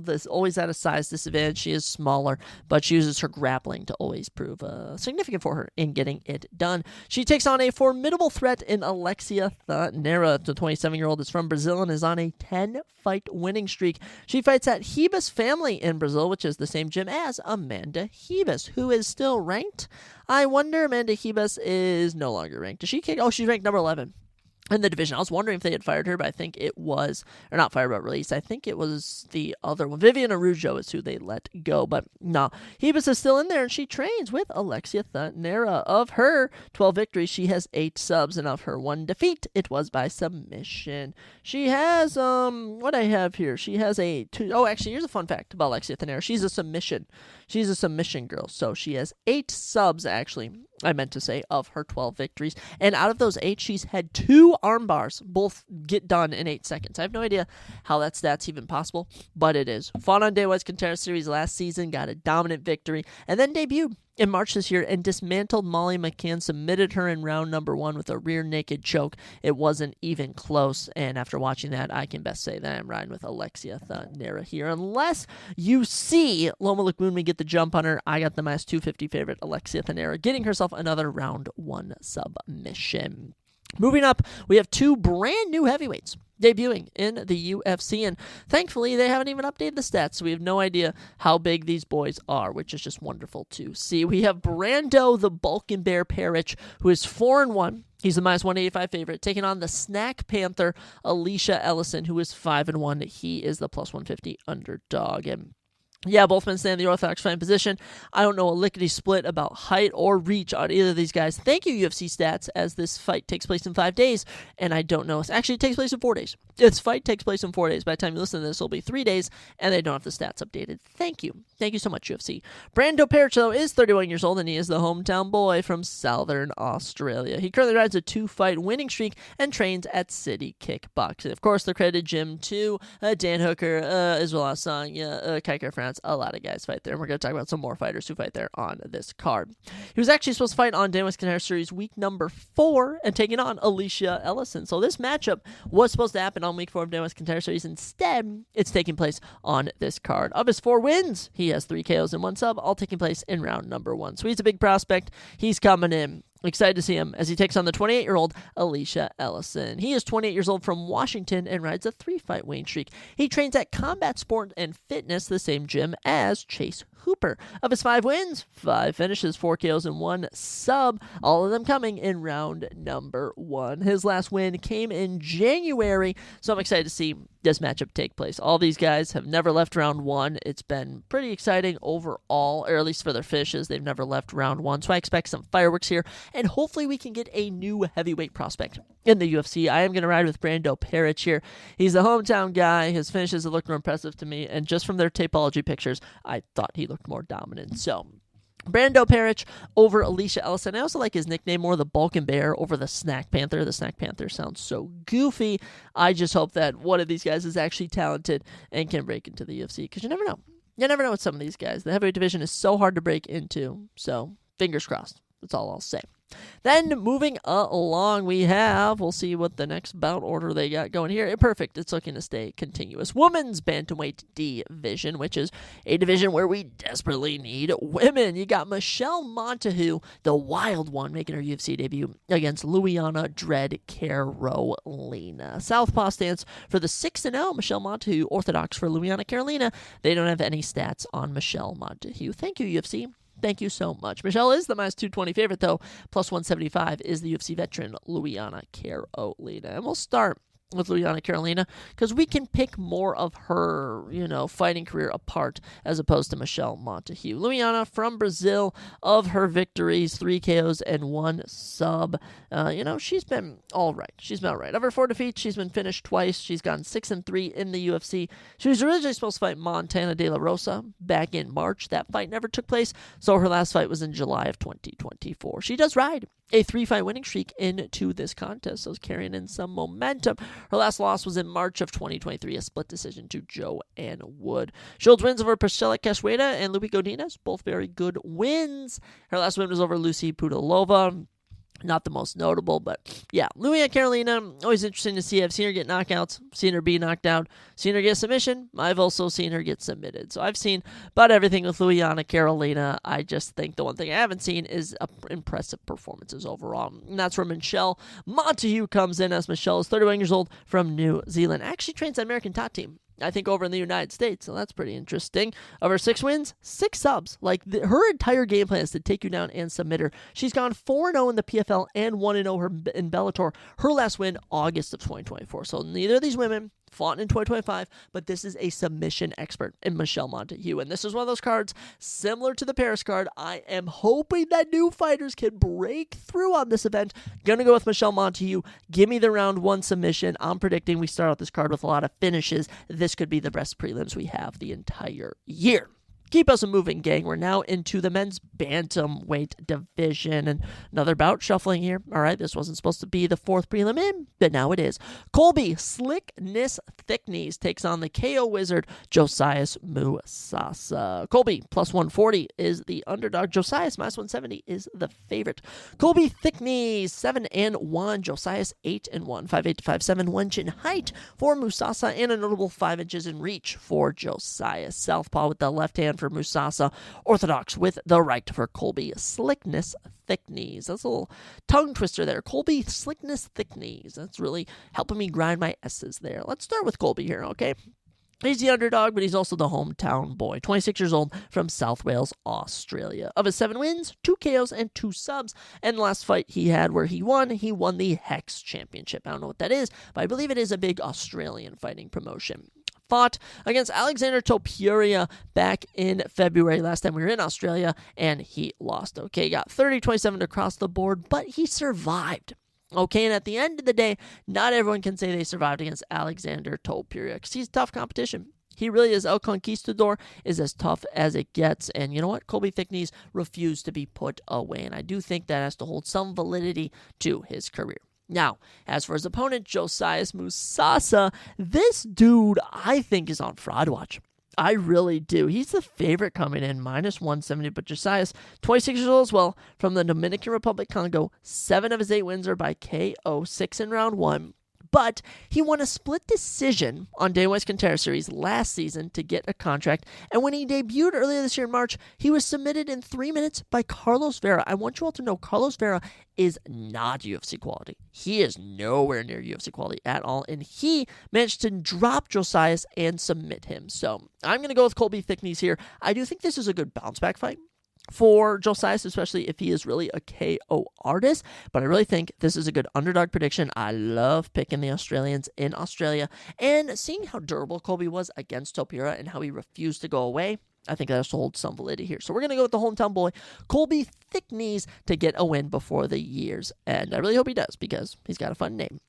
this always at a size disadvantage. She is smaller, but she uses her grappling to always prove significant for her in getting it done. She takes on a formidable threat in Alexia Thanera. The 27-year-old is from Brazil and is on a 10-fight winning streak. She fights at Ribas Family in Brazil, which is the same gym as Amanda Ribas, who is still ranked. I wonder, Amanda Ribas is no longer ranked. Does she kick? Oh, she's ranked number 11 in the division. I was wondering if they had fired her, but I think it was, or not fired, but released. I think it was the other one. Vivian Arujo is who they let go, but no. Ribas is still in there, and she trains with Alexia Thanera. Of her 12 victories, she has 8 subs, and of her 1 defeat, it was by submission. She has, what I have here, she has actually, here's a fun fact about Alexia Thanera. She's a submission girl, so she has 8 subs, actually, I meant to say, of her 12 victories. And out of those 8, she's had 2 arm bars, both get done in 8 seconds. I have no idea how that stat's even possible, but it is. Fought on DWCS Contender Series last season, got a dominant victory, and then debuted in March this year and dismantled Molly McCann, submitted her in round number 1 with a rear naked choke. It wasn't even close, and after watching that, I can best say that I'm riding with Alexia Thanera here. Unless you see Luke Boonmi get the jump on her, I got the minus 250 favorite, Alexia Thanera, getting herself another round 1 submission. Moving up, we have 2 brand new heavyweights debuting in the UFC, and thankfully they haven't even updated the stats, so we have no idea how big these boys are, which is just wonderful to see. We have Brando the Balkan Bear Parrish, who is 4-1. He's the minus 185 favorite, taking on the Snack Panther Alicia Ellison, who is 5-1. He is the plus 150 underdog, and yeah, both men stand in the orthodox fighting position. I don't know a lickety-split about height or reach on either of these guys. Thank you, UFC Stats, as this fight takes place in 5 days, and I don't know. Actually, it takes place in 4 days. This fight takes place in 4 days. By the time you listen to this, it'll be 3 days, and they don't have the stats updated. Thank you. Thank you so much, UFC. Brando Parrish, though, is 31 years old, and he is the hometown boy from Southern Australia. He currently rides a 2-fight winning streak and trains at City Kickboxing. Of course, they're credited Gym 2, Dan Hooker, as well as Sonya, Kiker France. A lot of guys fight there, and we're going to talk about some more fighters who fight there on this card. He was actually supposed to fight on DWCS Contender Series week number 4 and taking on Alicia Ellison. So this matchup was supposed to happen on week 4 of DWCS Contender Series. Instead, it's taking place on this card. Of his 4 wins, he has 3 KOs and 1 sub, all taking place in round number 1. So he's a big prospect. He's coming in. Excited to see him as he takes on the 28-year-old Alicia Ellison. He is 28 years old from Washington and rides a 3-fight winning streak. He trains at Combat Sport and Fitness, the same gym as Chase Hooper. Of his 5 wins, 5 finishes, 4 KOs, and 1 sub, all of them coming in round number 1. His last win came in January, so I'm excited to see this matchup take place. All these guys have never left round 1. It's been pretty exciting overall, or at least for their finishes. They've never left round 1, so I expect some fireworks here, and hopefully we can get a new heavyweight prospect in the UFC. I am going to ride with Brando Parrish here. He's the hometown guy. His finishes have looked more impressive to me, and just from their tapology pictures, I thought he looked more dominant. So Brando Parrish over Alicia Ellison. I also like his nickname more, the Balkan Bear over the Snack Panther. The Snack Panther sounds so goofy. I just hope that one of these guys is actually talented and can break into the UFC, because you never know. You never know with some of these guys. The heavyweight division is so hard to break into, so fingers crossed. That's all I'll say. Then moving along, we'll see what the next bout order they got going here. Perfect. It's looking to stay continuous. Women's bantamweight division, which is a division where we desperately need women. You got Michelle Montagu, the wild one, making her UFC debut against Luiana Dread Carolina. Southpaw stands for the 6-0. Michelle Montagu, orthodox for Luiana Carolina. They don't have any stats on Michelle Montagu. Thank you, UFC. Thank you so much. Michelle is the minus 220 favorite, though. Plus 175 is the UFC veteran, Luiana Carolina. And we'll start with Luiana Carolina because we can pick more of her, fighting career apart as opposed to Michelle Montague. Luiana from Brazil, of her victories, 3 KOs and 1 sub. She's been all right. She's been all right. Of her 4 defeats, she's been finished twice. She's gone 6-3 in the UFC. She was originally supposed to fight Montana De La Rosa back in March. That fight never took place, so her last fight was in July of 2024. She does ride a 3-fight winning streak into this contest, so it's carrying in some momentum. Her last loss was in March of 2023, a split decision to Joanne Wood. She holds wins over Priscilla Cachueta and Lupi Godinez, both very good wins. Her last win was over Lucy Pudilova. Not the most notable, but yeah, Luiana Carolina, always interesting to see. I've seen her get knockouts, seen her be knocked out, seen her get submission. I've also seen her get submitted. So I've seen about everything with Luiana Carolina. I just think the one thing I haven't seen is impressive performances overall. And that's where Michelle Montague comes in, as Michelle is 31 years old from New Zealand. Actually trains the American top team, I think, over in the United States, so that's pretty interesting. Of her 6 wins, 6 subs. Her entire game plan is to take you down and submit her. She's gone 4-0 in the PFL and 1-0 in Bellator. Her last win, August of 2024. So neither of these women fought in 2025, but this is a submission expert in Michelle Montague. And this is one of those cards similar to the Paris card. I am hoping that new fighters can break through on this event. Gonna go with Michelle Montague. Give me the round 1 submission. I'm predicting we start out this card with a lot of finishes. This could be the best prelims we have the entire year. Keep us moving, gang. We're now into the men's bantamweight division. And another bout shuffling here. All right, this wasn't supposed to be the 4th prelim in, but now it is. Colby Slickness Thicknees takes on the KO wizard, Josias Musasa. Colby, plus 140 is the underdog. Josias, minus 170 is the favorite. Colby Thicknees, 7-1. Josias, 8-1. 5'8" to 5'7", 1 inch in height for Musasa, and a notable 5 inches in reach for Josias. Southpaw with the left hand for Musasa, orthodox with the right for Colby Slickness Thicknees. That's a little tongue twister there. Colby Slickness Thicknees. That's really helping me grind my S's there. Let's start with Colby here, okay? He's the underdog, but he's also the hometown boy. 26 years old from South Wales, Australia. Of his 7 wins, 2 KOs and 2 subs. And the last fight he had where he won the Hex Championship. I don't know what that is, but I believe it is a big Australian fighting promotion. Fought against Alexander Topuria back in February, last time we were in Australia, and he lost. Okay, got 30-27 across the board, but he survived. Okay, and at the end of the day, not everyone can say they survived against Alexander Topuria because he's tough competition. He really is. El Conquistador is as tough as it gets. And you know what? Colby Thicknees refused to be put away, and I do think that has to hold some validity to his career. Now, as for his opponent, Josias Musasa, this dude I think is on fraud watch. I really do. He's the favorite coming in, minus 170, but Josias, 26 years old as well, from the Dominican Republic, Congo. 7 of his 8 wins are by KO, 6 in round 1. But he won a split decision on DWCS Contender Series last season to get a contract. And when he debuted earlier this year in March, he was submitted in 3 minutes by Carlos Vera. I want you all to know Carlos Vera is not UFC quality. He is nowhere near UFC quality at all. And he managed to drop Josias and submit him. So I'm going to go with Colby Thicknees here. I do think this is a good bounce back fight for Josias, especially if he is really a KO artist. But I really think this is a good underdog prediction. I love picking the Australians in Australia. And seeing how durable Colby was against Topuria and how he refused to go away, I think that has to hold some validity here. So we're going to go with the hometown boy, Colby Thicknees, to get a win before the year's end. I really hope he does because he's got a fun name.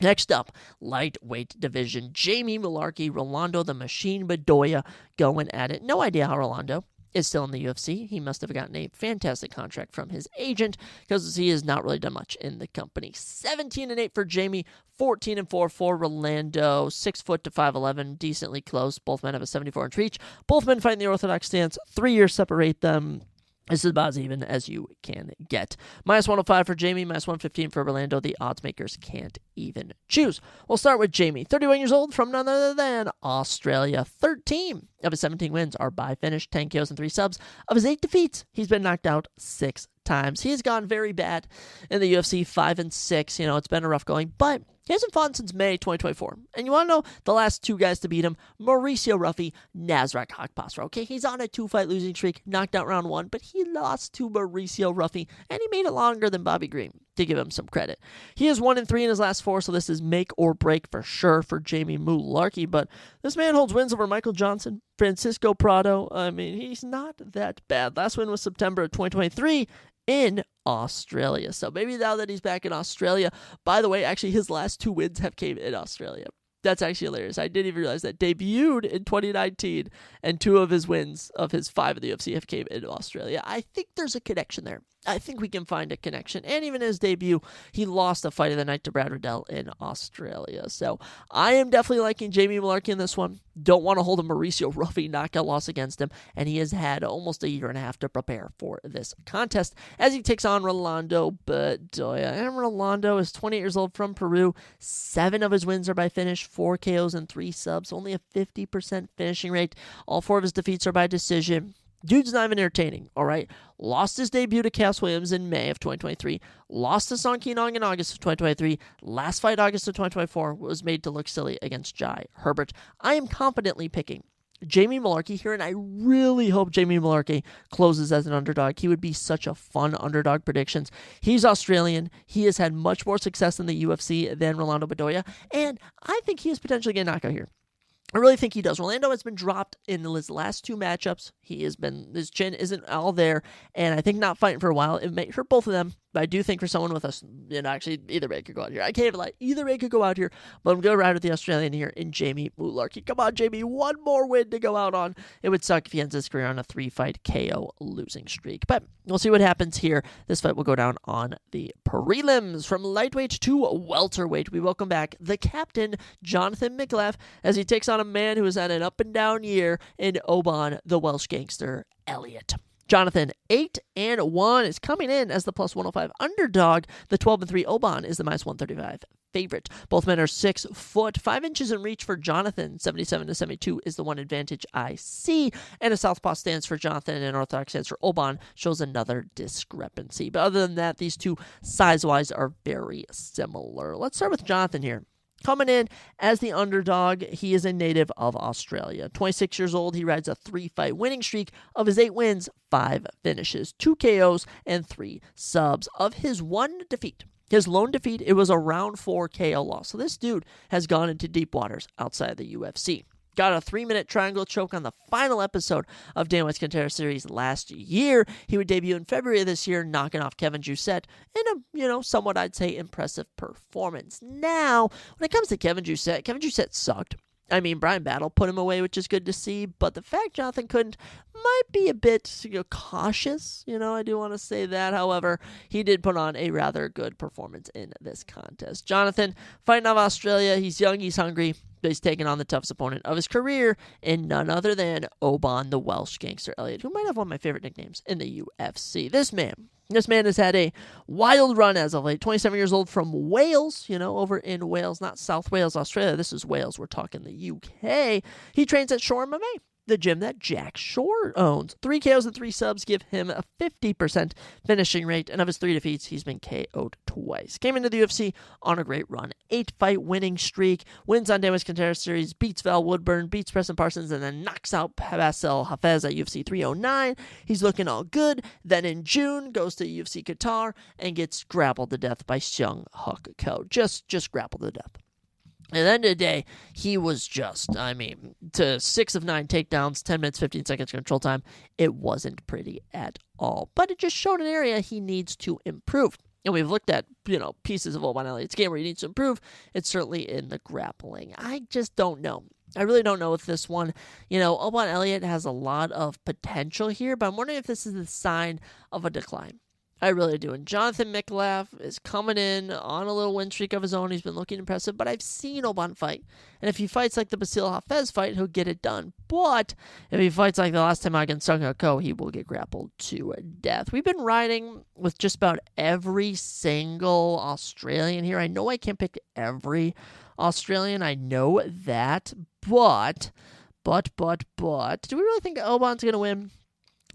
Next up, lightweight division. Jamie Mullarkey, Rolando the Machine Bedoya going at it. No idea how Rolando is still in the UFC. He must have gotten a fantastic contract from his agent because he has not really done much in the company. 17-8 for Jamie, 14-4 for Rolando, 6 foot to 5'11", decently close. Both men have a 74-inch reach. Both men fighting the orthodox stance. 3 years separate them. This is about as even as you can get. Minus 105 for Jamie, minus 115 for Rolando. The odds makers can't even choose. We'll start with Jamie, 31 years old from none other than Australia. 13 of his 17 wins are by finish, 10 KOs and 3 subs. Of his 8 defeats, he's been knocked out 6 times. He has gone very bad in the UFC, 5-6. You know, it's been a rough going, but He hasn't fought since May 2024. And you want to know the last two guys to beat him? Mauricio Ruffy, Nasrat Haqpassar. Okay, he's on a 2-fight losing streak, knocked out round 1, but he lost to Mauricio Ruffy, and he made it longer than Bobby Green, to give him some credit. He is 1-3 in his last 4, so this is make or break for sure for Jamie Mullarkey, but this man holds wins over Michael Johnson, Francisco Prado. I mean, he's not that bad. Last win was September of 2023 in Australia. So maybe now that he's back in Australia, by the way, actually his last 2 wins have came in Australia. That's actually hilarious. I didn't even realize that. Debuted in 2019, and 2 of his wins of his 5 of the UFC have came in Australia. I think there's a connection there. I think we can find a connection. And even his debut, he lost a fight of the night to Brad Riddell in Australia. So I am definitely liking Jamie Mullarkey in this one. Don't want to hold a Mauricio Ruffy knockout loss against him. And he has had almost a year and a half to prepare for this contest as he takes on Rolando Bedoya. And Rolando is 28 years old from Peru. 7 of his wins are by finish, 4 KOs and 3 subs. Only a 50% finishing rate. All 4 of his defeats are by decision. Dude's not even entertaining, all right? Lost his debut to Cass Williams in May of 2023. Lost to Song Kinong in August of 2023. Last fight, August of 2024, was made to look silly against Jai Herbert. I am confidently picking Jamie Mullarkey here, and I really hope Jamie Mullarkey closes as an underdog. He would be such a fun underdog predictions. He's Australian. He has had much more success in the UFC than Rolando Bedoya, and I think he is potentially going to knock out here. I really think he does. Rolando has been dropped in his last 2 matchups. His chin isn't all there, and I think not fighting for a while. It may hurt both of them, but I do think for someone with us, actually, either way could go out here. I can't even lie. Either way could go out here, but I'm going to ride with the Australian here in Jamie Mullarkey. Come on, Jamie. One more win to go out on. It would suck if he ends his career on a 3-fight KO losing streak, but we'll see what happens here. This fight will go down on the prelims. From lightweight to welterweight, we welcome back the captain, Jonathan Miklev, as he takes on a man who has had an up-and-down year in Oban, the Welsh gangster, Elliott. Jonathan, 8-1, is coming in as the plus 105 underdog. The 12-3 Oban is the minus 135 favorite. Both men are 6 foot, 5 inches in reach for Jonathan. 77 to 72 is the one advantage I see. And a southpaw stance for Jonathan and an orthodox stance for Oban shows another discrepancy. But other than that, these two size-wise are very similar. Let's start with Jonathan here. Coming in as the underdog, he is a native of Australia. 26 years old, he rides a 3-fight winning streak. Of his 8 wins, 5 finishes, 2 KOs, and 3 subs. Of his 1 defeat, his lone defeat, it was a round 4 KO loss. So this dude has gone into deep waters outside the UFC. Got a 3-minute triangle choke on the final episode of Dana White's Contender Series last year. He would debut in February of this year, knocking off Kevin Jousset in a, somewhat, I'd say, impressive performance. Now, when it comes to Kevin Jousset sucked. I mean, Brian Battle put him away, which is good to see, but the fact Jonathan couldn't might be a bit cautious. I do want to say that. However, he did put on a rather good performance in this contest. Jonathan, fighting out of Australia, he's young, he's hungry, but he's taking on the toughest opponent of his career in none other than Oban, the Welsh gangster Elliott, who might have one of my favorite nicknames in the UFC. This man has had a wild run as of late. 27 years old from Wales, over in Wales, not South Wales, Australia. This is Wales. We're talking the UK. He trains at Shore MMA, the gym that Jack Shore owns. 3 KOs and 3 subs give him a 50% finishing rate, and of his 3 defeats, he's been KO'd twice. Came into the UFC on a great run. 8-fight winning streak, wins on Dana White's Contender Series, beats Val Woodburn, beats Preston Parsons, and then knocks out Bassel Hafez at UFC 309. He's looking all good. Then in June, goes to UFC Qatar and gets grappled to death by Seung Huk Ko. Just grappled to death. At the end of the day, he was to 6 of 9 takedowns, 10 minutes, 15 seconds control time. It wasn't pretty at all. But it just showed an area he needs to improve. And we've looked at, pieces of Oban Elliott's game where he needs to improve. It's certainly in the grappling. I just don't know. I really don't know if this one, Oban Elliott has a lot of potential here, but I'm wondering if this is the sign of a decline. I really do. And Jonathan Miklev is coming in on a little win streak of his own. He's been looking impressive, but I've seen Oban fight. And if he fights like the Basil Hafez fight, he'll get it done. But if he fights like the last time against Seung Huk Ko, he will get grappled to death. We've been riding with just about every single Australian here. I know I can't pick every Australian. I know that. But, do we really think Oban's going to win?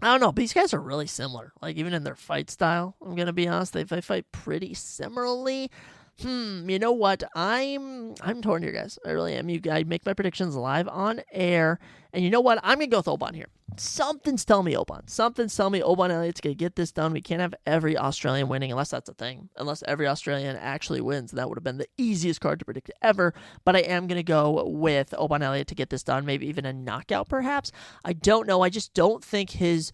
I don't know, but these guys are really similar. Even in their fight style, I'm going to be honest, they fight pretty similarly. You know what? I'm torn here, guys. I really am. I make my predictions live on air, and you know what? I'm gonna go with Oban here. Something's telling me Oban. Something's telling me Oban Elliott's gonna get this done. We can't have every Australian winning unless that's a thing. Unless every Australian actually wins, that would have been the easiest card to predict ever. But I am gonna go with Oban Elliott to get this done. Maybe even a knockout, perhaps. I don't know. I just don't think his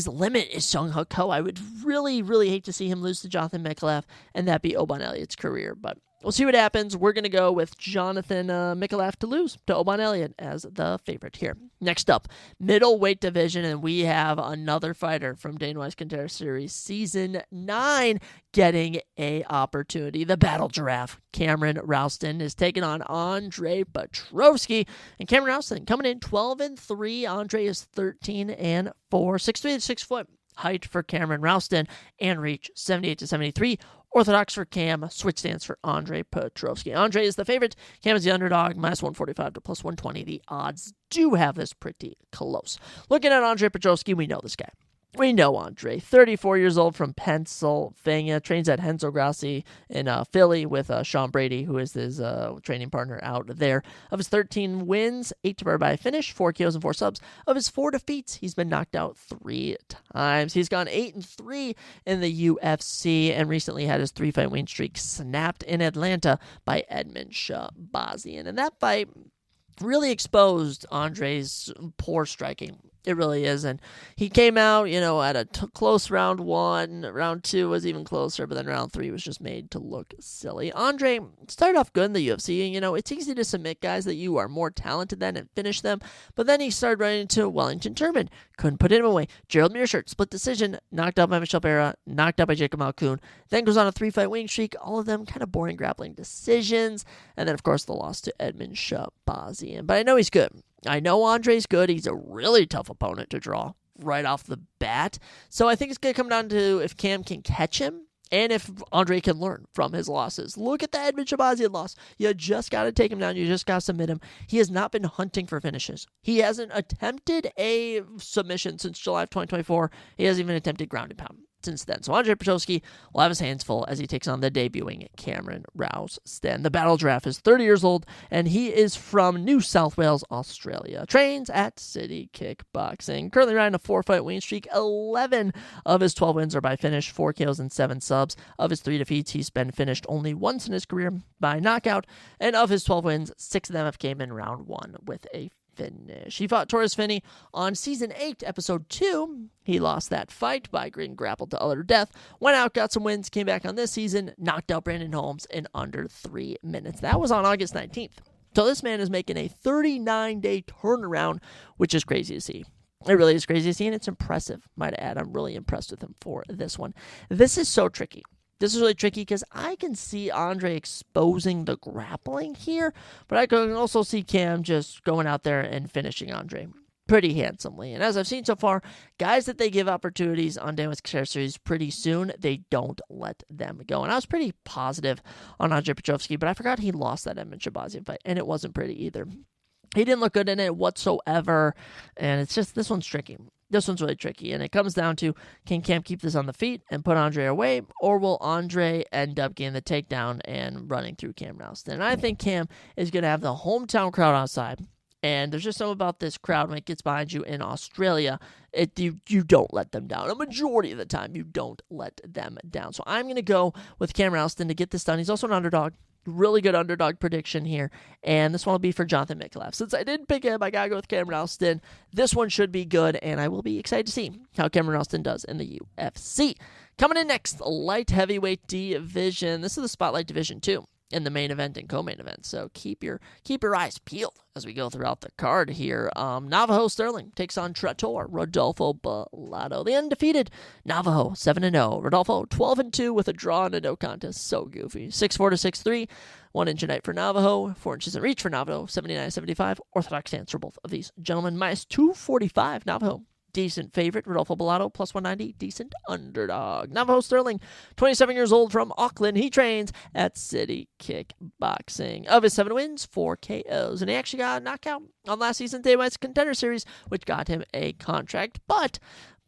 limit is Sung Ho Ko. I would really, really hate to see him lose to Jonathan Mikalev, and that be Oban Elliott's career. But we'll see what happens. We're going to go with Jonathan Mikalev to lose to Oban Elliott as the favorite here. Next up, middleweight division, and we have another fighter from Dana White's Contender Series Season 9 getting a opportunity. The Battle Giraffe, Cameron Ralston, is taking on Andre Petroski. And Cameron Ralston coming in 12-3. Andre is 13-4. 6'3" to 6 foot. Height for Cameron Ralston and reach 78-73. Orthodox for Cam, switch stance for Andre Petroski. Andre is the favorite. Cam is the underdog, minus 145 to plus 120. The odds do have this pretty close. Looking at Andre Petroski, we know this guy. We know Andre, 34 years old from Pennsylvania, trains at Renzo Grassi in Philly with Sean Brady, who is his training partner out there. Of his 13 wins, 8 to by finish, 4 KOs and 4 subs. Of his 4 defeats, he's been knocked out 3 times. He's gone 8-3 in the UFC and recently had his 3-fight win streak snapped in Atlanta by Edmund Shabazian. And that fight really exposed Andre's poor striking. It really is. And he came out, at a close round 1. Round 2 was even closer, but then round 3 was just made to look silly. Andre started off good in the UFC. It's easy to submit guys that you are more talented than and finish them. But then he started running into Wellington Turman. Couldn't put him away. Gerald Meerschaert, split decision, knocked out by Michel Pereira, knocked out by Jacob Malkoun. Then goes on a 3-fight winning streak. All of them kind of boring grappling decisions. And then, of course, the loss to Edmund Shabazian. But I know he's good. I know Andre's good. He's a really tough opponent to draw right off the bat. So I think it's going to come down to if Cam can catch him and if Andre can learn from his losses. Look at the Edmund Shabazian loss. You just got to take him down. You just got to submit him. He has not been hunting for finishes. He hasn't attempted a submission since July of 2024. He hasn't even attempted ground and pound since then. So Andre Petroski will have his hands full as he takes on the debuting Cameron Ralston. The Battle Giraffe is 30 years old, and he is from New South Wales, Australia. Trains at City Kickboxing. Currently riding a 4-fight win streak. 11 of his 12 wins are by finish, 4 KOs and 7 subs. Of his 3 defeats, he's been finished only once in his career by knockout. And of his 12 wins, 6 of them have came in round 1 with a finish. He fought Torres Finney on Season 8, Episode 2. He lost that fight by getting grappled to utter death. Went out, got some wins, came back on this season, knocked out Brandon Holmes in under 3 minutes. That was on August 19th. So this man is making a 39-day turnaround, which is crazy to see. It really is crazy to see, and it's impressive, might I add. I'm really impressed with him for this one. This is so tricky. This is really tricky because I can see Andre exposing the grappling here, but I can also see Cam just going out there and finishing Andre pretty handsomely. And as I've seen so far, guys that they give opportunities on Dana White's Contender Series pretty soon, they don't let them go. And I was pretty positive on Andre Petroski, but I forgot he lost that Edmund Shabazian fight, and it wasn't pretty either. He didn't look good in it whatsoever, and it's just, this one's tricky. This one's really tricky, and it comes down to, can Cam keep this on the feet and put Andre away, or will Andre end up getting the takedown and running through Cam Ralston? And I think Cam is going to have the hometown crowd outside, and there's just something about this crowd when it gets behind you in Australia, you don't let them down. A majority of the time, you don't let them down. So I'm going to go with Cam Ralston to get this done. He's also an underdog. Really good underdog prediction here, and this one will be for Jonathan Mikalev. Since I didn't pick him, I gotta go with Cameron Ralston. This one should be good, and I will be excited to see how Cameron Ralston does in the UFC. Coming in next, light heavyweight division. This is the Spotlight Division 2 in the main event and co-main event, so keep your eyes peeled as we go throughout the card here. Navajo Sterling takes on Trator Rodolfo Bellato. The undefeated Navajo 7-0. Rodolfo 12-2 with a draw and a no contest. So goofy. 6'4" to 6'3". 1 inch a night for Navajo. 4 inches in reach for Navajo. 79-75. Orthodox stance for both of these gentlemen. Minus 245 Navajo. Decent favorite, Rodolfo Bellato, plus 190, decent underdog. Navajo Sterling, 27 years old from Auckland. He trains at City Kickboxing. Of his 7 wins, 4 KOs. And he actually got a knockout on last season's Dana White's Contender Series, which got him a contract. But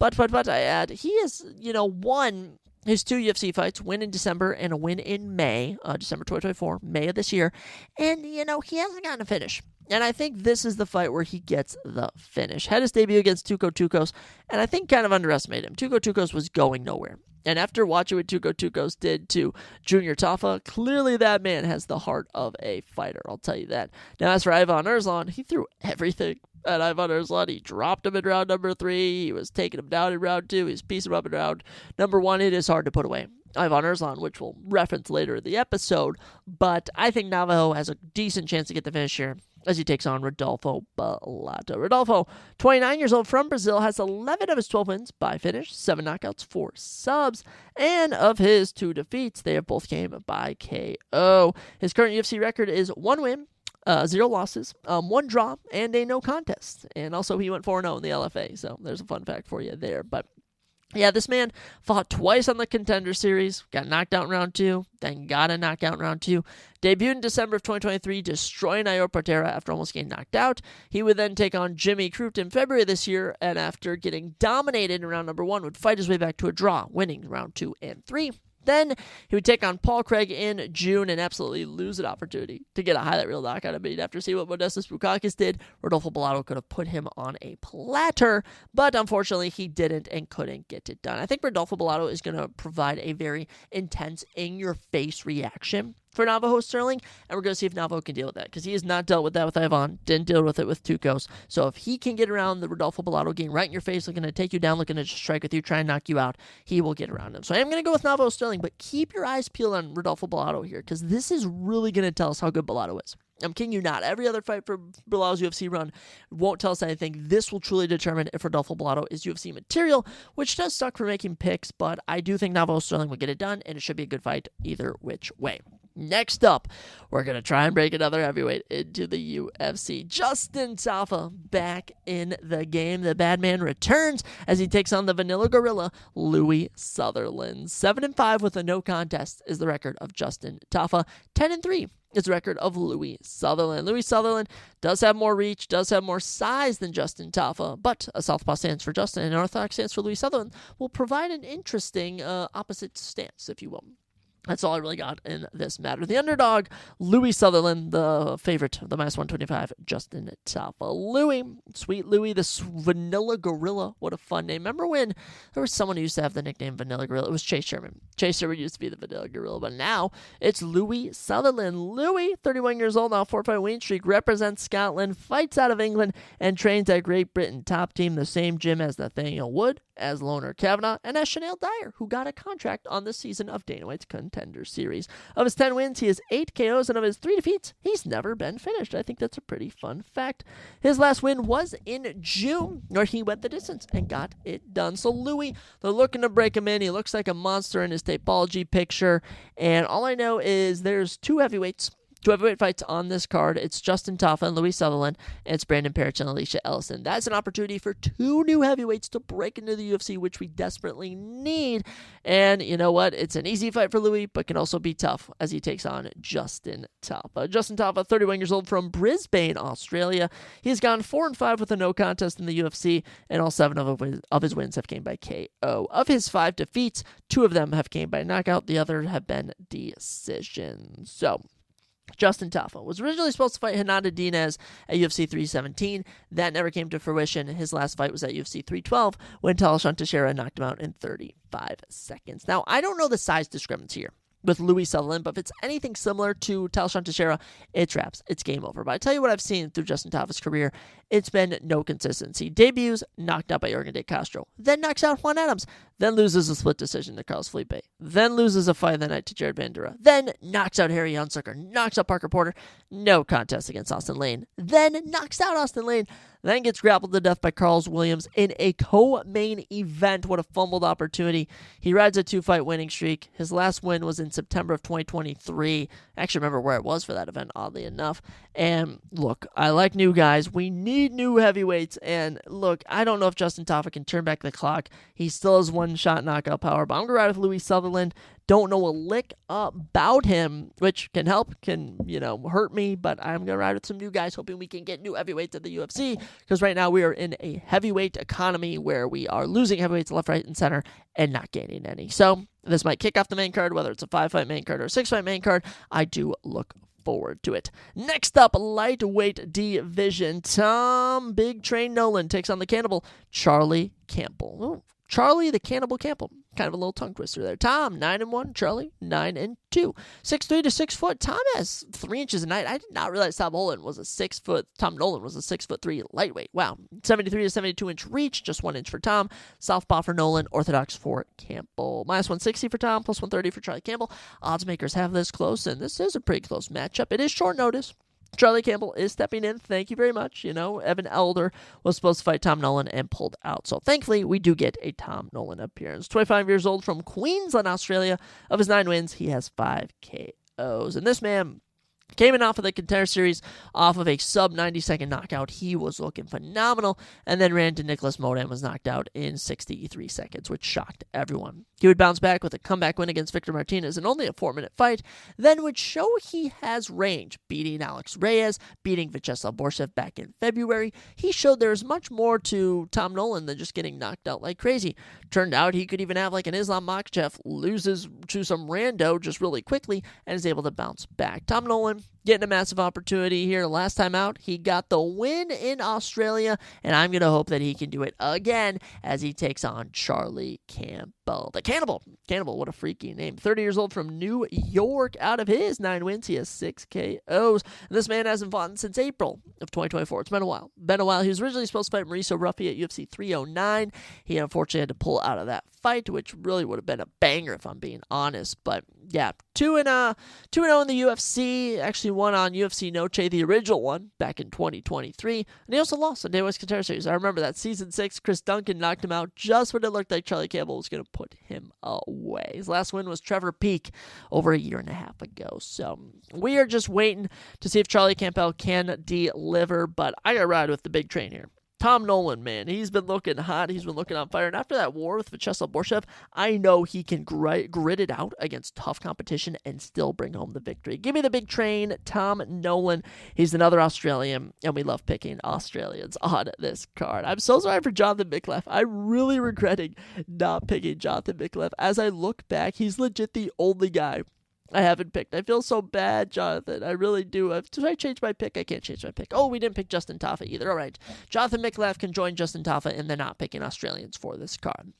I add, he has, won his 2 UFC fights, win in December and a win in May, December 2024, May of this year. And, he hasn't gotten a finish. And I think this is the fight where he gets the finish. Had his debut against Tuco Tucos, and I think kind of underestimated him. Tuco Tucos was going nowhere. And after watching what Tuco Tucos did to Junior Tafa, clearly that man has the heart of a fighter, I'll tell you that. Now, as for Ivan Erzlan, he threw everything at Ivan Erzlan. He dropped him in round number 3. He was taking him down in round 2. He was piecing him up in round number 1. It is hard to put away Ivan Erzlan, which we'll reference later in the episode. But I think Navajo has a decent chance to get the finish here as he takes on Rodolfo Bellato. Rodolfo, 29 years old, from Brazil, has 11 of his 12 wins by finish, 7 knockouts, 4 subs, and of his 2 defeats, they have both came by KO. His current UFC record is 1 win, 0 losses, 1 draw, and a no contest. And also he went 4-0 in the LFA, so there's a fun fact for you there. But yeah, this man fought twice on the Contender Series, got knocked out in round 2, then got a knockout in round 2. Debuted in December of 2023, destroying Nairo Portera after almost getting knocked out. He would then take on Jimmy Crute in February this year, and after getting dominated in round number 1, would fight his way back to a draw, winning round 2 and 3. Then he would take on Paul Craig in June and absolutely lose an opportunity to get a highlight reel knockout. I mean, after seeing what Modestas Bukauskas did, Rodolfo Bellato could have put him on a platter, but unfortunately he didn't and couldn't get it done. I think Rodolfo Bellato is going to provide a very intense, in-your-face reaction for Navajo Sterling, and we're going to see if Navajo can deal with that, because he has not dealt with that with Ivan, didn't deal with it with Tucos. So if he can get around the Rodolfo Bellato game right in your face, looking to take you down, looking to strike with you, try and knock you out, he will get around him. So I am going to go with Navajo Sterling, but keep your eyes peeled on Rodolfo Bellato here, because this is really going to tell us how good Bellato is. I'm kidding you not. Every other fight for Bellato's UFC run won't tell us anything. This will truly determine if Rodolfo Bellato is UFC material, which does suck for making picks, but I do think Navajo Sterling will get it done, and it should be a good fight either which way. Next up, we're going to try and break another heavyweight into the UFC. Justin Tafa back in the game. The bad man returns as he takes on the Vanilla Gorilla, Louis Sutherland. 7-5 with a no contest is the record of Justin Tafa. 10-3 is the record of Louis Sutherland. Louis Sutherland does have more reach, does have more size than Justin Tafa, but a southpaw stance for Justin and an orthodox stance for Louis Sutherland will provide an interesting opposite stance, if you will. That's all I really got in this matter. The underdog, Louis Sutherland, the favorite, the minus 125, Justin Tafa. Louis, sweet Louis, the Vanilla Gorilla. What a fun name. Remember when there was someone who used to have the nickname Vanilla Gorilla? It was Chase Sherman. Chase Sherman used to be the Vanilla Gorilla, but now it's Louis Sutherland. Louis, 31 years old now, 4-fight winning streak, represents Scotland, fights out of England, and trains at Great Britain top team, the same gym as Nathaniel Wood, as Loner Kavanagh, and as Chanel Dyer, who got a contract on this season of Dana White's Contender Series. Of his 10 wins, he has 8 KOs, and of his 3 defeats, he's never been finished. I think that's a pretty fun fact. His last win was in June, where he went the distance and got it done. So Louis, they're looking to break him in. He looks like a monster in his Tapology picture, and all I know is there's 2 heavyweight fights on this card. It's Justin Tafa and Louis Sutherland, and it's Brandon Parrish and Alicia Ellison. That's an opportunity for 2 new heavyweights to break into the UFC, which we desperately need. And you know what? It's an easy fight for Louis, but can also be tough as he takes on Justin Tafa. Justin Tafa, 31 years old, from Brisbane, Australia. He's gone 4-5 with a no contest in the UFC, and all 7 of his wins have came by KO. Of his 5 defeats, 2 of them have came by knockout. The other have been decisions. So Justin Tafa was originally supposed to fight Hinata Diaz at UFC 317. That never came to fruition. His last fight was at UFC 312 when Talashan Teixeira knocked him out in 35 seconds. Now, I don't know the size discrepancy here with Louis Sutherland, but if it's anything similar to Talashan Teixeira, it's wraps. It's game over. But I tell you what I've seen through Justin Tafa's career, it's been no consistency. Debuts, knocked out by Jorgen De Castro, then knocks out Juan Adams, then loses a split decision to Carlos Felipe, then loses a fight of the night to Jared Bandura, then knocks out Harry Hunsucker, knocks out Parker Porter, no contest against Austin Lane, then knocks out Austin Lane, then gets grappled to death by Carlos Williams in a co-main event. What a fumbled opportunity. He rides a 2-fight winning streak. His last win was in September of 2023. I actually remember where it was for that event, oddly enough. And look, I like new guys. We need new heavyweights. And look, I don't know if Justin Tafa can turn back the clock. He still has 1 one-shot knockout power. But I'm going to ride with Louis Sutherland. Don't know a lick about him, which can help, can, hurt me. But I'm going to ride with some new guys, hoping we can get new heavyweights at the UFC. Because right now we are in a heavyweight economy where we are losing heavyweights left, right, and center and not gaining any. So this might kick off the main card, whether it's a 5-fight main card or a 6-fight main card. I do look forward to it. Next up, lightweight division. Tom Big Train Nolan takes on the Cannibal Charlie Campbell. Ooh, Charlie the Cannibal Campbell. Kind of a little tongue twister there. Tom, 9-1. Charlie, 9-2. 6'3" to 6 foot. Tom has 3 inches a night. I did not realize Tom Nolan was a 6'3" lightweight. Wow. 73 to 72 inch reach, just 1 inch for Tom. Southpaw for Nolan, orthodox for Campbell. -160 for Tom, +130 for Charlie Campbell. Odds makers have this close, and this is a pretty close matchup. It is short notice. Charlie Campbell is stepping in. Thank you very much. Evan Elder was supposed to fight Tom Nolan and pulled out. So thankfully, we do get a Tom Nolan appearance. 25 years old from Queensland, Australia. Of his 9 wins, he has 5 KOs. And this man came in off of the Contender Series off of a sub-90-second knockout. He was looking phenomenal, and then ran to Nicholas Moda and was knocked out in 63 seconds, which shocked everyone. He would bounce back with a comeback win against Victor Martinez in only a 4-minute fight, then would show he has range, beating Alex Reyes, beating Vyacheslav Borshev back in February. He showed there was much more to Tom Nolan than just getting knocked out like crazy. Turned out he could even have like an Islam Makhachev, loses to some rando just really quickly, and is able to bounce back. Tom Nolan getting a massive opportunity here. Last time out, he got the win in Australia, and I'm going to hope that he can do it again as he takes on Charlie Campbell. The Cannibal. Cannibal, what a freaky name. 30 years old from New York. Out of his 9 wins, he has 6 KOs. And this man hasn't fought since April of 2024. It's been a while. He was originally supposed to fight Mauricio Ruffy at UFC 309. He unfortunately had to pull out of that fight, which really would have been a banger if I'm being honest. But yeah, 2-0 in the UFC. Actually won on UFC Noche, the original one, back in 2023. And he also lost on DWCS Contender Series. I remember that. Season 6, Chris Duncan knocked him out just when it looked like Charlie Campbell was going to put him away. His last win was Trevor Peek over 1.5 years ago. So we are just waiting to see if Charlie Campbell can deliver. But I got to ride with the big train here. Tom Nolan, man, he's been looking hot. He's been looking on fire. And after that war with Vyacheslav Borshev, I know he can grit it out against tough competition and still bring home the victory. Give me the big train, Tom Nolan. He's another Australian, and we love picking Australians on this card. I'm so sorry for Jonathan Miklev. I'm really regretting not picking Jonathan Miklev. As I look back, he's legit the only guy I haven't picked. I feel so bad, Jonathan. I really do. If I change my pick, I can't change my pick. Oh, we didn't pick Justin Tafa either. All right. Jonathan Miklev can join Justin Tafa in the not picking Australians for this card.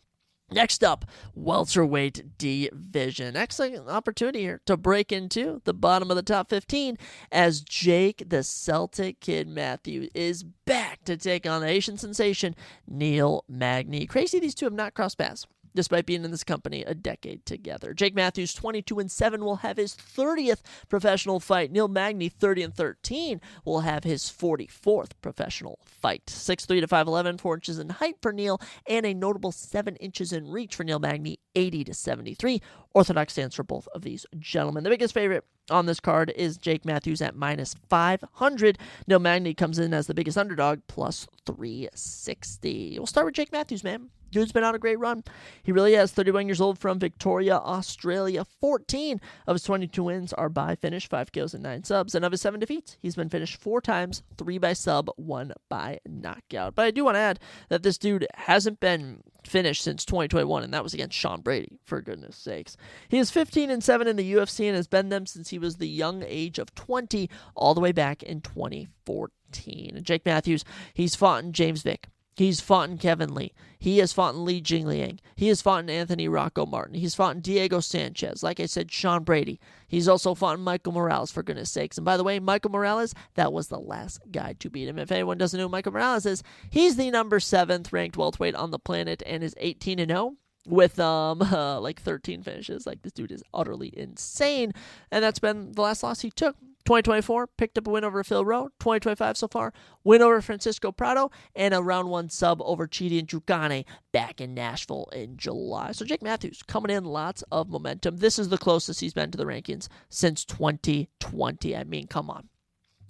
Next up, welterweight division. Excellent opportunity here to break into the bottom of the top 15 as Jake the Celtic Kid Matthews is back to take on the Asian sensation Neil Magny. Crazy these two have not crossed paths, despite being in this company a decade together. Jake Matthews, 22-7, will have his 30th professional fight. Neil Magny, 30-13, will have his 44th professional fight. 6'3" to 5'11", 4 inches in height for Neil, and a notable 7 inches in reach for Neil Magny, 80 to 73. Orthodox stands for both of these gentlemen. The biggest favorite on this card is Jake Matthews at -500. Neil Magny comes in as the biggest underdog, +360. We'll start with Jake Matthews, man. Dude's been on a great run. He really has. 31 years old from Victoria, Australia. 14 of his 22 wins are by finish, 5 KOs and 9 subs. And of his 7 defeats, he's been finished 4 times, 3 by sub, 1 by knockout. But I do want to add that this dude hasn't been finished since 2021, and that was against Sean Brady, for goodness sakes. He is 15-7 in the UFC and has been them since he was the young age of 20, all the way back in 2014. And Jake Matthews, he's fought in James Vick. He's fought in Kevin Lee. He has fought in Li Jingliang. He has fought in Anthony Rocco Martin. He's fought in Diego Sanchez. Like I said, Sean Brady. He's also fought in Michael Morales, for goodness sakes. And by the way, Michael Morales, that was the last guy to beat him. If anyone doesn't know who Michael Morales is, he's the number 7th ranked welterweight on the planet and is 18-0. With like 13 finishes. Like, this dude is utterly insane. And that's been the last loss he took. 2024, picked up a win over Phil Rowe. 2025 so far, win over Francisco Prado, and a round 1 sub over Chidi Njoukane back in Nashville in July. So Jake Matthews coming in, lots of momentum. This is the closest he's been to the rankings since 2020. I mean, come on.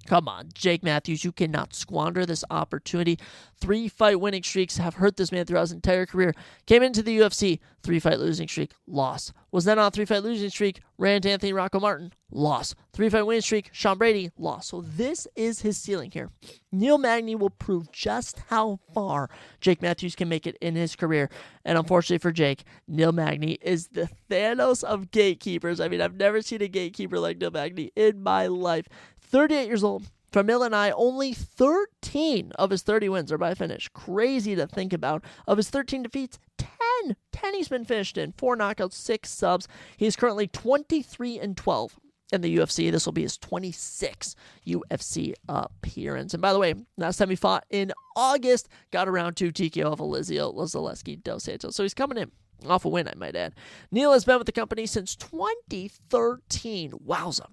Come on, Jake Matthews, you cannot squander this opportunity. 3-fight winning streaks have hurt this man throughout his entire career. Came into the UFC, 3-fight losing streak, loss. Was then on a 3-fight losing streak, ran to Anthony Rocco Martin, loss. 3-fight winning streak, Sean Brady, loss. So this is his ceiling here. Neil Magny will prove just how far Jake Matthews can make it in his career. And unfortunately for Jake, Neil Magny is the Thanos of gatekeepers. I mean, I've never seen a gatekeeper like Neil Magny in my life. 38 years old. From Illinois, only 13 of his 30 wins are by finish. Crazy to think about. Of his 13 defeats, 10 he's been finished in. 4 knockouts, 6 subs. He is currently 23-12 in the UFC. This will be his 26th UFC appearance. And by the way, last time he fought in August, got a round 2 TKO of Elizio Zaleski dos Santos. So he's coming in off a win, I might add. Neil has been with the company since 2013. Wowza.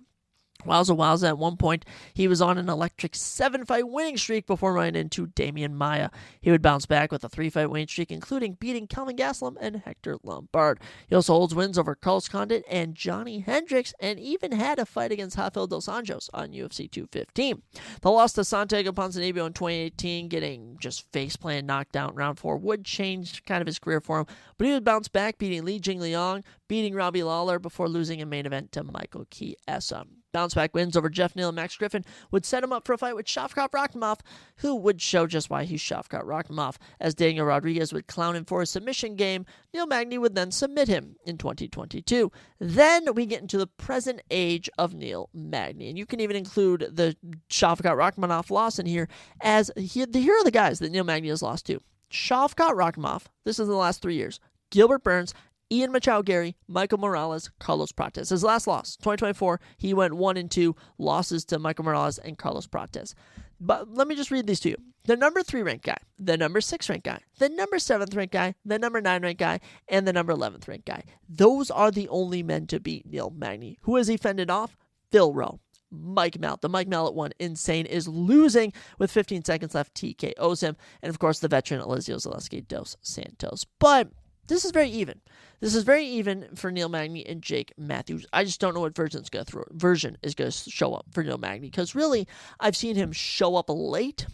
Wowza. At one point, he was on an electric 7-fight winning streak before running into Damian Maia. He would bounce back with a 3-fight winning streak, including beating Kelvin Gastelum and Hector Lombard. He also holds wins over Carlos Condit and Johnny Hendricks, and even had a fight against Rafael dos Anjos on UFC 215. The loss to Santiago Ponzinibbio in 2018, getting just face-plant knocked out in round 4, would change kind of his career for him, but he would bounce back, beating Li Jingliang, beating Robbie Lawler before losing a main event to Michael Chiesa. Bounce-back wins over Jeff Neal and Max Griffin would set him up for a fight with Shavkat Rakhimov, who would show just why he's Shavkat Rakhimov. As Daniel Rodriguez would clown him for his submission game, Neil Magny would then submit him in 2022. Then we get into the present age of Neil Magny, and you can even include the Shavkat Rakhimov loss in here, as here are the guys that Neil Magny has lost to. Shavkat Rakhimov, this is in the last 3 years. Gilbert Burns, Ian Machado Gary, Michael Morales, Carlos Prates. His last loss, 2024, he went 1-2 losses to Michael Morales and Carlos Prates. But let me just read these to you. The number 3 ranked guy, the number 6 ranked guy, the number 7th ranked guy, the number 9 ranked guy, and the number 11th ranked guy. Those are the only men to beat Neil Magny. Who has he fended off? Phil Rowe. Mike Mallet. The Mike Mallet one, insane, is losing with 15 seconds left. TKOs him. And of course, the veteran Elizio Zaleski dos Santos. But this is very even. This is very even for Neil Magny and Jake Matthews. I just don't know what version is going to show up for Neil Magny, because really, I've seen him show up late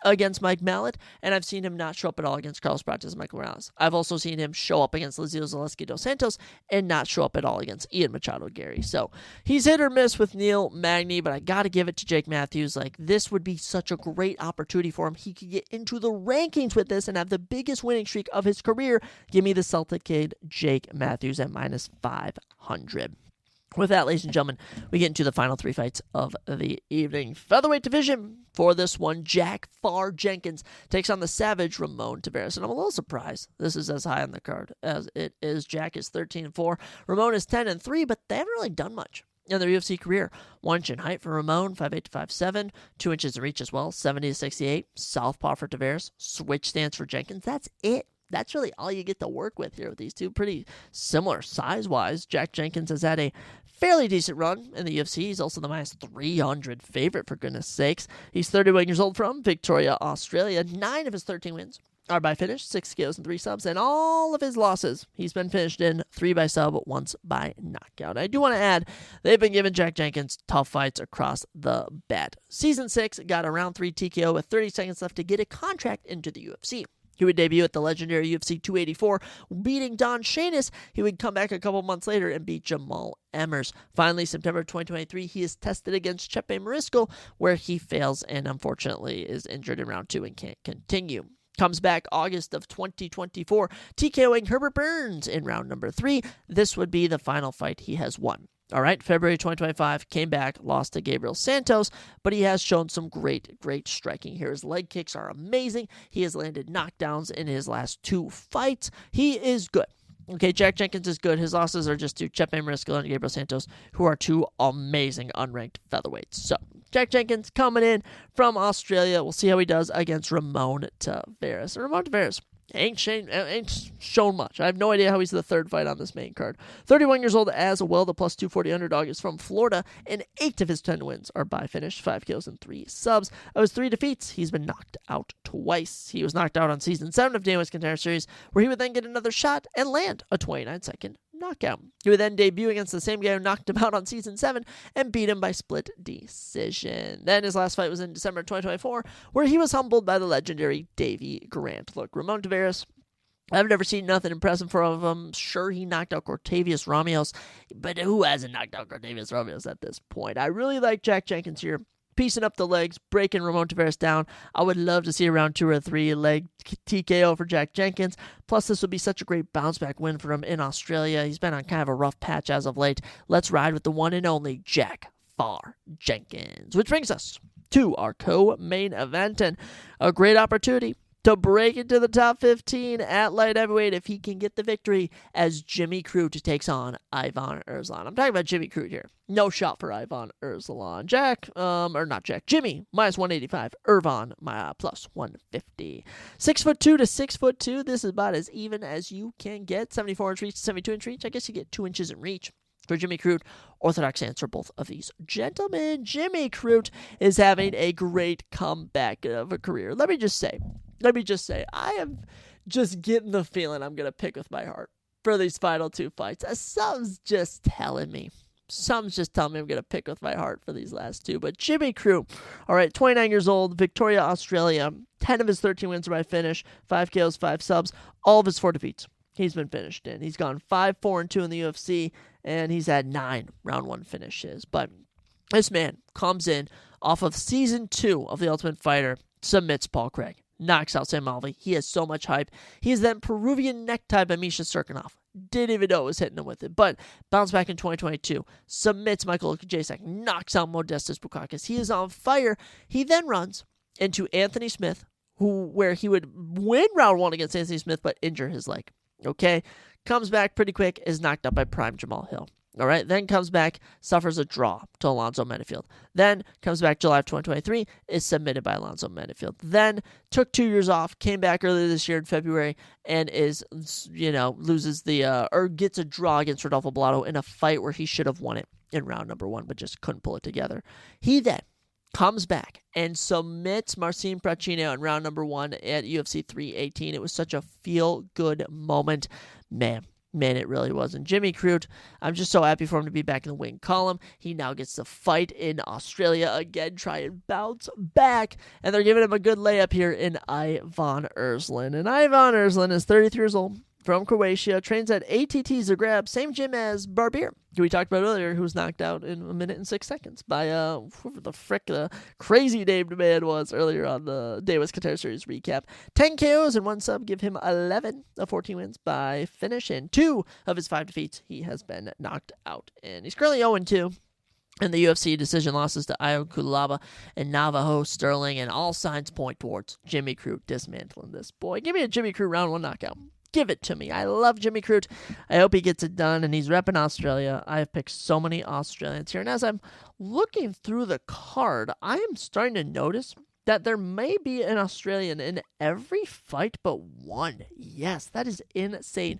against Mike Mallet, and I've seen him not show up at all against Carlos Prates and Michael Morales. I've also seen him show up against Elizio Zaleski dos Santos and not show up at all against Ian Machado Gary. So he's hit or miss with Neil Magny, but I got to give it to Jake Matthews. Like, this would be such a great opportunity for him. He could get into the rankings with this and have the biggest winning streak of his career. Give me the Celtic kid, Jake Matthews, at -500. With that, ladies and gentlemen, we get into the final 3 fights of the evening. Featherweight division for this one, Jack Farr Jenkins takes on the Savage Ramon Tavares. And I'm a little surprised this is as high on the card as it is. Jack is 13-4. Ramon is 10-3, but they haven't really done much in their UFC career. 1 inch in height for Ramon, 5'8" to 5'7", 2 inches in reach as well, 70-68. Southpaw for Tavares, switch stance for Jenkins. That's it. That's really all you get to work with here with these two. Pretty similar size-wise. Jack Jenkins has had a fairly decent run in the UFC. He's also the -300 favorite, for goodness sakes. He's 31 years old from Victoria, Australia. 9 of his 13 wins are by finish, 6 KOs and 3 subs, and all of his losses, he's been finished in 3 by sub, 1 by knockout. I do want to add, they've been giving Jack Jenkins tough fights across the bat. Season 6 got a round 3 TKO with 30 seconds left to get a contract into the UFC. He would debut at the legendary UFC 284, beating Don Shainis. He would come back a couple months later and beat Jamal Emmers. Finally, September 2023, he is tested against Chepe Mariscal, where he fails and unfortunately is injured in round 2 and can't continue. Comes back August of 2024, TKOing Herbert Burns in round number 3. This would be the final fight he has won. All right, February 2025, came back, lost to Gabriel Santos, but he has shown some great striking here. His leg kicks are amazing. He has landed knockdowns in his last 2 fights. He is good. Okay, Jack Jenkins is good. His losses are just to Chepe Mariscal and Gabriel Santos, who are 2 amazing unranked featherweights. So, Jack Jenkins coming in from Australia. We'll see how he does against Ramon Tavares. Ramon Tavares ain't shown much. I have no idea how he's the 3rd fight on this main card. 31 years old as well. The +240 underdog is from Florida, and 8 of his 10 wins are by finish, 5 kills and 3 subs. Of his 3 defeats, he's been knocked out twice. He was knocked out on Season 7 of DWCS Contender Series, where he would then get another shot and land a 29-second knockout. He would then debut against the same guy who knocked him out on season 7 and beat him by split decision. Then his last fight was in December 2024, where he was humbled by the legendary Davy Grant. Look, Ramon Taveras, I've never seen nothing impressive from him. Sure, he knocked out Cortavius Ramos, but who hasn't knocked out Cortavius Ramos at this point? I really like Jack Jenkins here, piecing up the legs, breaking Ramon Taveras down. I would love to see a round 2 or 3 leg TKO for Jack Jenkins. Plus, this would be such a great bounce-back win for him in Australia. He's been on kind of a rough patch as of late. Let's ride with the one and only Jack Farr Jenkins. Which brings us to our co-main event, and a great opportunity to break into the top 15 at light heavyweight if he can get the victory, as Jimmy Crute takes on Ivan Erzlan. I'm talking about Jimmy Crute here. No shot for Ivan Erzlan. Jimmy, minus 185. Irvan, plus 150. 6'2" to 6'2". This is about as even as you can get. 74-inch reach, 72-inch reach. I guess you get 2 inches in reach for Jimmy Crute. Orthodox answer both of these gentlemen. Jimmy Crute is having a great comeback of a career. Let me just say, I am just getting the feeling I'm going to pick with my heart for these final 2 fights. Something's just telling me I'm going to pick with my heart for these last 2. But Jimmy Crute, all right, 29 years old, Victoria, Australia. 10 of his 13 wins are by finish, 5 KOs, 5 subs, all of his 4 defeats he's been finished in. He's gone 5-4-2 in the UFC, and he's had 9 round 1 finishes. But this man comes in off of season 2 of The Ultimate Fighter, submits Paul Craig, knocks out Sam Alvey. He has so much hype. He is then Peruvian necktie by Misha Serkinov. Didn't even know it was hitting him with it, but bounced back in 2022. Submits Michael Jacek, knocks out Modestas Bukakas. He is on fire. He then runs into Anthony Smith, where he would win round 1 against Anthony Smith, but injure his leg. Okay, comes back pretty quick, is knocked out by Prime Jamal Hill. All right, then comes back, suffers a draw to Alonzo Menifield. Then comes back July of 2023, is submitted by Alonzo Menifield. Then took 2 years off, came back earlier this year in February, and loses or gets a draw against Rodolfo Bellato in a fight where he should have won it in round number 1, but just couldn't pull it together. He then comes back and submits Marcin Pracino in round number 1 at UFC 318. It was such a feel-good moment. Man, it really was. And Jimmy Crute, I'm just so happy for him to be back in the win column. He now gets to fight in Australia again, try and bounce back. And they're giving him a good layup here in Ivan Erzlan. And Ivan Erzlan is 33 years old, from Croatia, trains at ATT Zagreb, same gym as Barbier, who we talked about earlier, who was knocked out in 1 minute and 6 seconds by whoever the crazy named man was earlier on the DWCS Contender Series recap. 10 KOs and 1 sub give him 11 of 14 wins by finish, and 2 of his 5 defeats he has been knocked out. And he's currently 0-2. And the UFC decision losses to Io Kulaba and Navajo Sterling, and all signs point towards Jimmy Crute dismantling this boy. Give me a Jimmy Crute round 1 knockout. Give it to me. I love Jimmy Crute. I hope he gets it done, and he's repping Australia. I have picked so many Australians here, and as I'm looking through the card, I am starting to notice that there may be an Australian in every fight but 1. Yes, that is insane.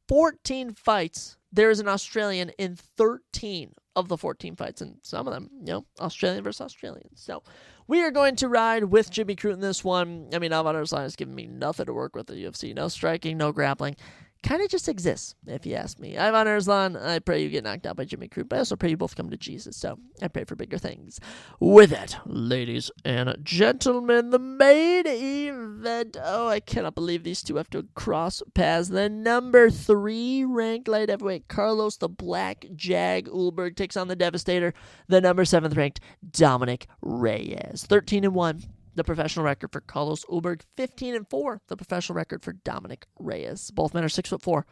14 fights, there is an Australian in 13 of the 14 fights, and some of them, Australian versus Australian. So we are going to ride with Jimmy Crute in this one. I mean, Ivan Erzlan has given me nothing to work with at the UFC. No striking, no grappling. Kind of just exists, if you ask me. Ivan Erzlan, I pray you get knocked out by Jimmy Crute, but I also pray you both come to Jesus, so I pray for bigger things. With that, ladies and gentlemen, the main event. Oh, I cannot believe these two have to cross paths. The number 3 ranked light heavyweight Carlos the Black Jag Ulberg takes on the Devastator, the number 7th ranked Dominic Reyes. 13-1. The professional record for Carlos Ulberg, 15-4, the professional record for Dominic Reyes. Both men are 6'4".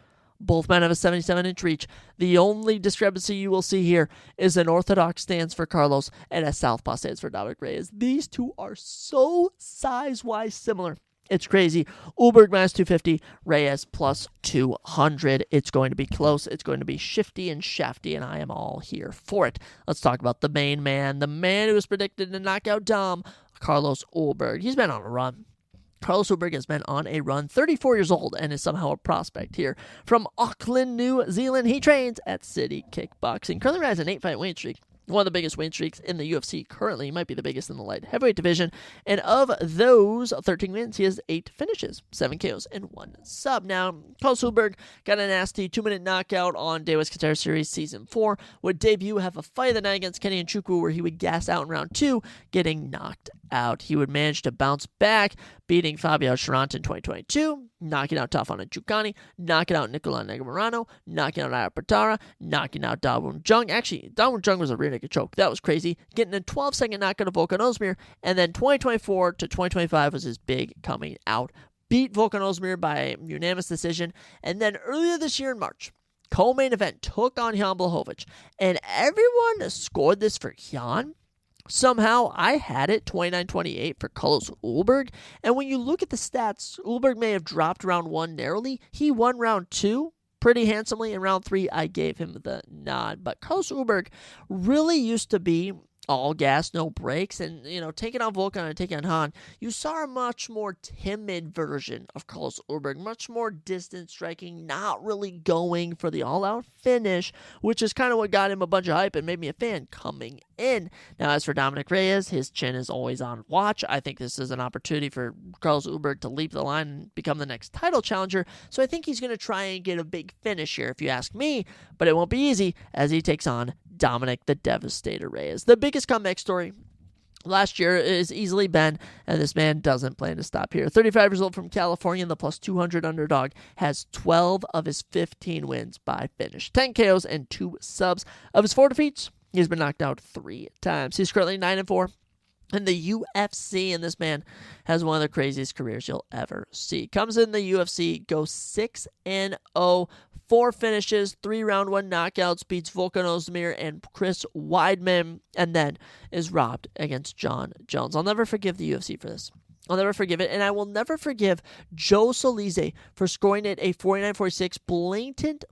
Both men have a 77-inch reach. The only discrepancy you will see here is an orthodox stance for Carlos and a southpaw stance for Dominic Reyes. These two are so size-wise similar. It's crazy. Ulberg minus 250, Reyes plus 200. It's going to be close. It's going to be shifty and shafty, and I am all here for it. Let's talk about the main man, the man who was predicted to knock out Dom, Carlos Ulberg. He's been on a run. Carlos Ulberg has been on a run, 34 years old, and is somehow a prospect here. From Auckland, New Zealand, he trains at City Kickboxing. Currently rides an 8-fight win streak. one of the biggest win streaks in the UFC currently. He might be the biggest in the light heavyweight division. And of those 13 wins, he has 8 finishes, 7 KOs, and 1 sub. Now, Carlos Ulberg got a nasty 2-minute knockout on DWCS Contender Series Season 4. Would debut have a fight of the night against Kenny Nchukwu where he would gas out in round 2, getting knocked out. He would manage to bounce back, beating Fabio Charant in 2022, knocking out Tafon Nchukani, knocking out Nicola Negumerano, knocking out Ayapatara, knocking out Dawon Jung. Actually, Dawon Jung was a rear naked choke. That was crazy. Getting a 12-second knockout of Volkan Ozdemir, and then 2024 to 2025 was his big coming out. Beat Volkan Ozdemir by unanimous decision, and then earlier this year in March, co-main event took on Jan Blachowicz, and everyone scored this for Jan. Somehow, I had it 29-28 for Carlos Ulberg, and when you look at the stats, Ulberg may have dropped round 1 narrowly. He won round 2 pretty handsomely. In round 3, I gave him the nod, but Carlos Ulberg really used to be all gas, no brakes, and, taking on Volkan and taking on Han, you saw a much more timid version of Carlos Ulberg, much more distance striking, not really going for the all-out finish, which is kind of what got him a bunch of hype and made me a fan coming in. Now, as for Dominic Reyes, his chin is always on watch. I think this is an opportunity for Carlos Ulberg to leap the line and become the next title challenger, so I think he's going to try and get a big finish here, if you ask me, but it won't be easy as he takes on Dominic the Devastator Reyes. The biggest comeback story last year is easily Ben, and this man doesn't plan to stop here. 35 years old from California, the plus 200 underdog, has 12 of his 15 wins by finish, 10 KOs and 2 subs. Of his 4 defeats, he's been knocked out 3 times. He's currently 9-4 in the UFC, and this man has one of the craziest careers you'll ever see. Comes in the UFC, goes 6-0, 4 finishes, 3 round 1 knockouts, beats Volkan Ozdemir and Chris Weidman, and then is robbed against John Jones. I'll never forgive the UFC for this. I'll never forgive it, and I will never forgive Joe Solis for scoring it a 49-46 blatant,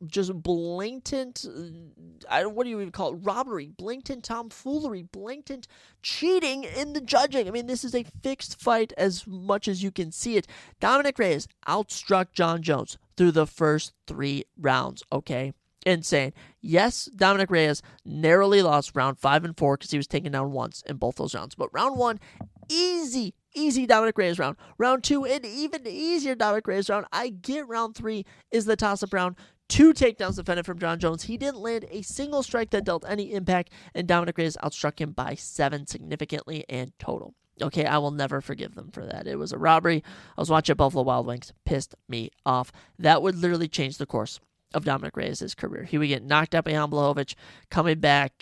what do you even call it, robbery, blatant tomfoolery, blatant cheating in the judging. I mean, this is a fixed fight as much as you can see it. Dominic Reyes outstruck John Jones through the first 3 rounds, okay? Insane. Yes, Dominic Reyes narrowly lost round 5 and 4 because he was taken down once in both those rounds, but round 1, easy Dominic Reyes round. Round 2, an even easier Dominic Reyes round. I get round 3 is the toss-up round. 2 takedowns defended from John Jones. He didn't land a single strike that dealt any impact, and Dominic Reyes outstruck him by 7 significantly in total. Okay, I will never forgive them for that. It was a robbery. I was watching Buffalo Wild Wings. Pissed me off. That would literally change the course of Dominic Reyes' career. He would get knocked out by Jan Blachowicz, coming back,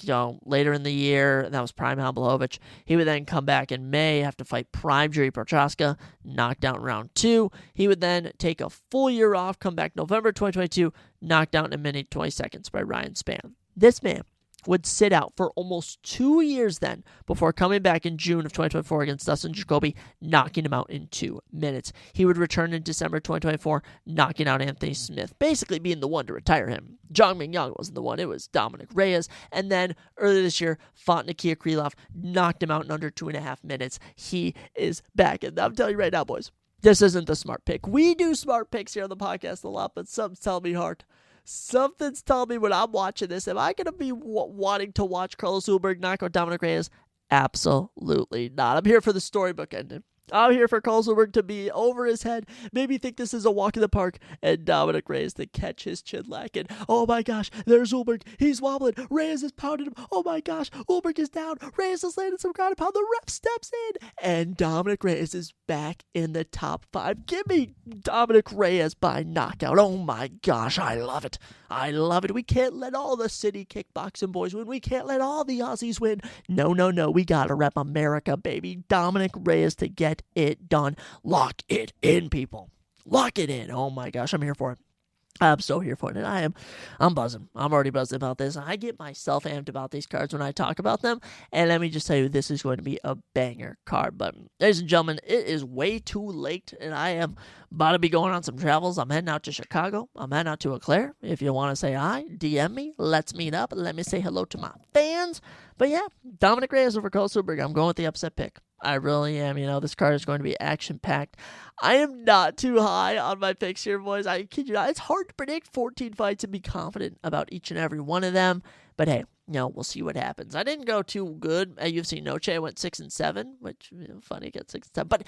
later in the year. That was prime Jan Blachowicz. He would then come back in May, have to fight prime Jiri Prochazka, knocked out in round 2. He would then take a full year off, come back November 2022, knocked out in a minute 20 seconds by Ryan Spann. This man would sit out for almost 2 years then before coming back in June of 2024 against Dustin Jacoby, knocking him out in 2 minutes. He would return in December 2024, knocking out Anthony Smith, basically being the one to retire him. Zhang Mingyang wasn't the one. It was Dominic Reyes. And then earlier this year, fought Nikita Krylov, knocked him out in under 2.5 minutes. He is back. And I'm telling you right now, boys, this isn't the smart pick. We do smart picks here on the podcast a lot, but something's telling me heart. Something's telling me when I'm watching this, am I going to be wanting to watch Carlos Ulberg knock out Dominic Reyes? Absolutely not. I'm here for the storybook ending. I'm here for Carlos Ulberg to be over his head, maybe think this is a walk in the park, and Dominic Reyes to catch his chin lacking. Oh my gosh, there's Ulberg. He's wobbling. Reyes is pounding him. Oh my gosh, Ulberg is down. Reyes is landing some ground and pound. The ref steps in, and Dominic Reyes is back in the top 5. Give me Dominic Reyes by knockout. Oh my gosh, I love it. I love it. We can't let all the city kickboxing boys win. We can't let all the Aussies win. No. We gotta rep America, baby. Dominic Reyes to get it done. Lock it in, people. Lock it in. Oh my gosh, I'm here for it. I'm so here for it, and I'm buzzing. I'm already buzzing about this. I get myself amped about these cards when I talk about them, and let me just tell you, this is going to be a banger card. But, ladies and gentlemen, it is way too late, and I am about to be going on some travels. I'm heading out to Chicago. I'm heading out to Eau Claire. If you want to say hi, DM me. Let's meet up. Let me say hello to my fans. But yeah, Dominic Reyes over Carlos Ulberg. I'm going with the upset pick. I really am. This card is going to be action-packed. I am not too high on my picks here, boys. I kid you not. It's hard to predict 14 fights and be confident about each and every one of them. But hey, we'll see what happens. I didn't go too good at UFC Noche. I went 6-7, which, funny, I got 6-7. But,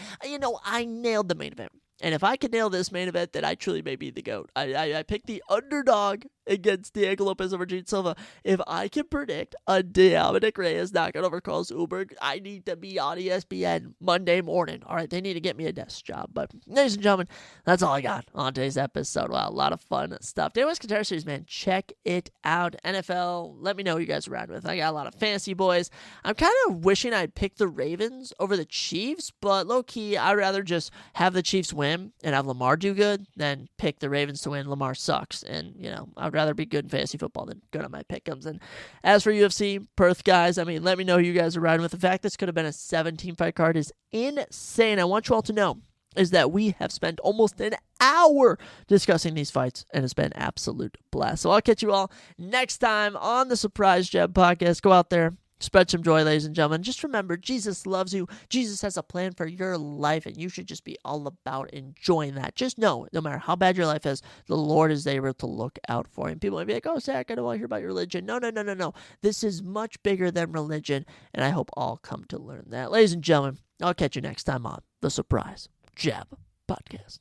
I nailed the main event. And if I can nail this main event, then I truly may be the GOAT. I picked the underdog against Diego Lopez over Gene Silva. If I can predict a Dominic Reyes knockout over Carlos Ulberg, I need to be on ESPN Monday morning. All right, they need to get me a desk job. But, ladies and gentlemen, that's all I got on today's episode. Wow, a lot of fun stuff. DWCS Contender Series, man, check it out. NFL, let me know who you guys are riding with. I got a lot of fantasy boys. I'm kind of wishing I'd picked the Ravens over the Chiefs, but low-key, I'd rather just have the Chiefs win and have Lamar do good than pick the Ravens to win. Lamar sucks. And, I'd rather be good in fantasy football than good on my pick'ems. And as for UFC, Perth guys, let me know who you guys are riding with. The fact this could have been a 17-fight card is insane. I want you all to know is that we have spent almost an hour discussing these fights, and it's been absolute blast. So I'll catch you all next time on the Surprise Jab podcast. Go out there, spread some joy, ladies and gentlemen. Just remember, Jesus loves you. Jesus has a plan for your life, and you should just be all about enjoying that. Just know, no matter how bad your life is, the Lord is able to look out for you. And people might be like, oh, Zach, I don't want to hear about your religion. No. This is much bigger than religion, and I hope all come to learn that. Ladies and gentlemen, I'll catch you next time on the Surprise Jab podcast.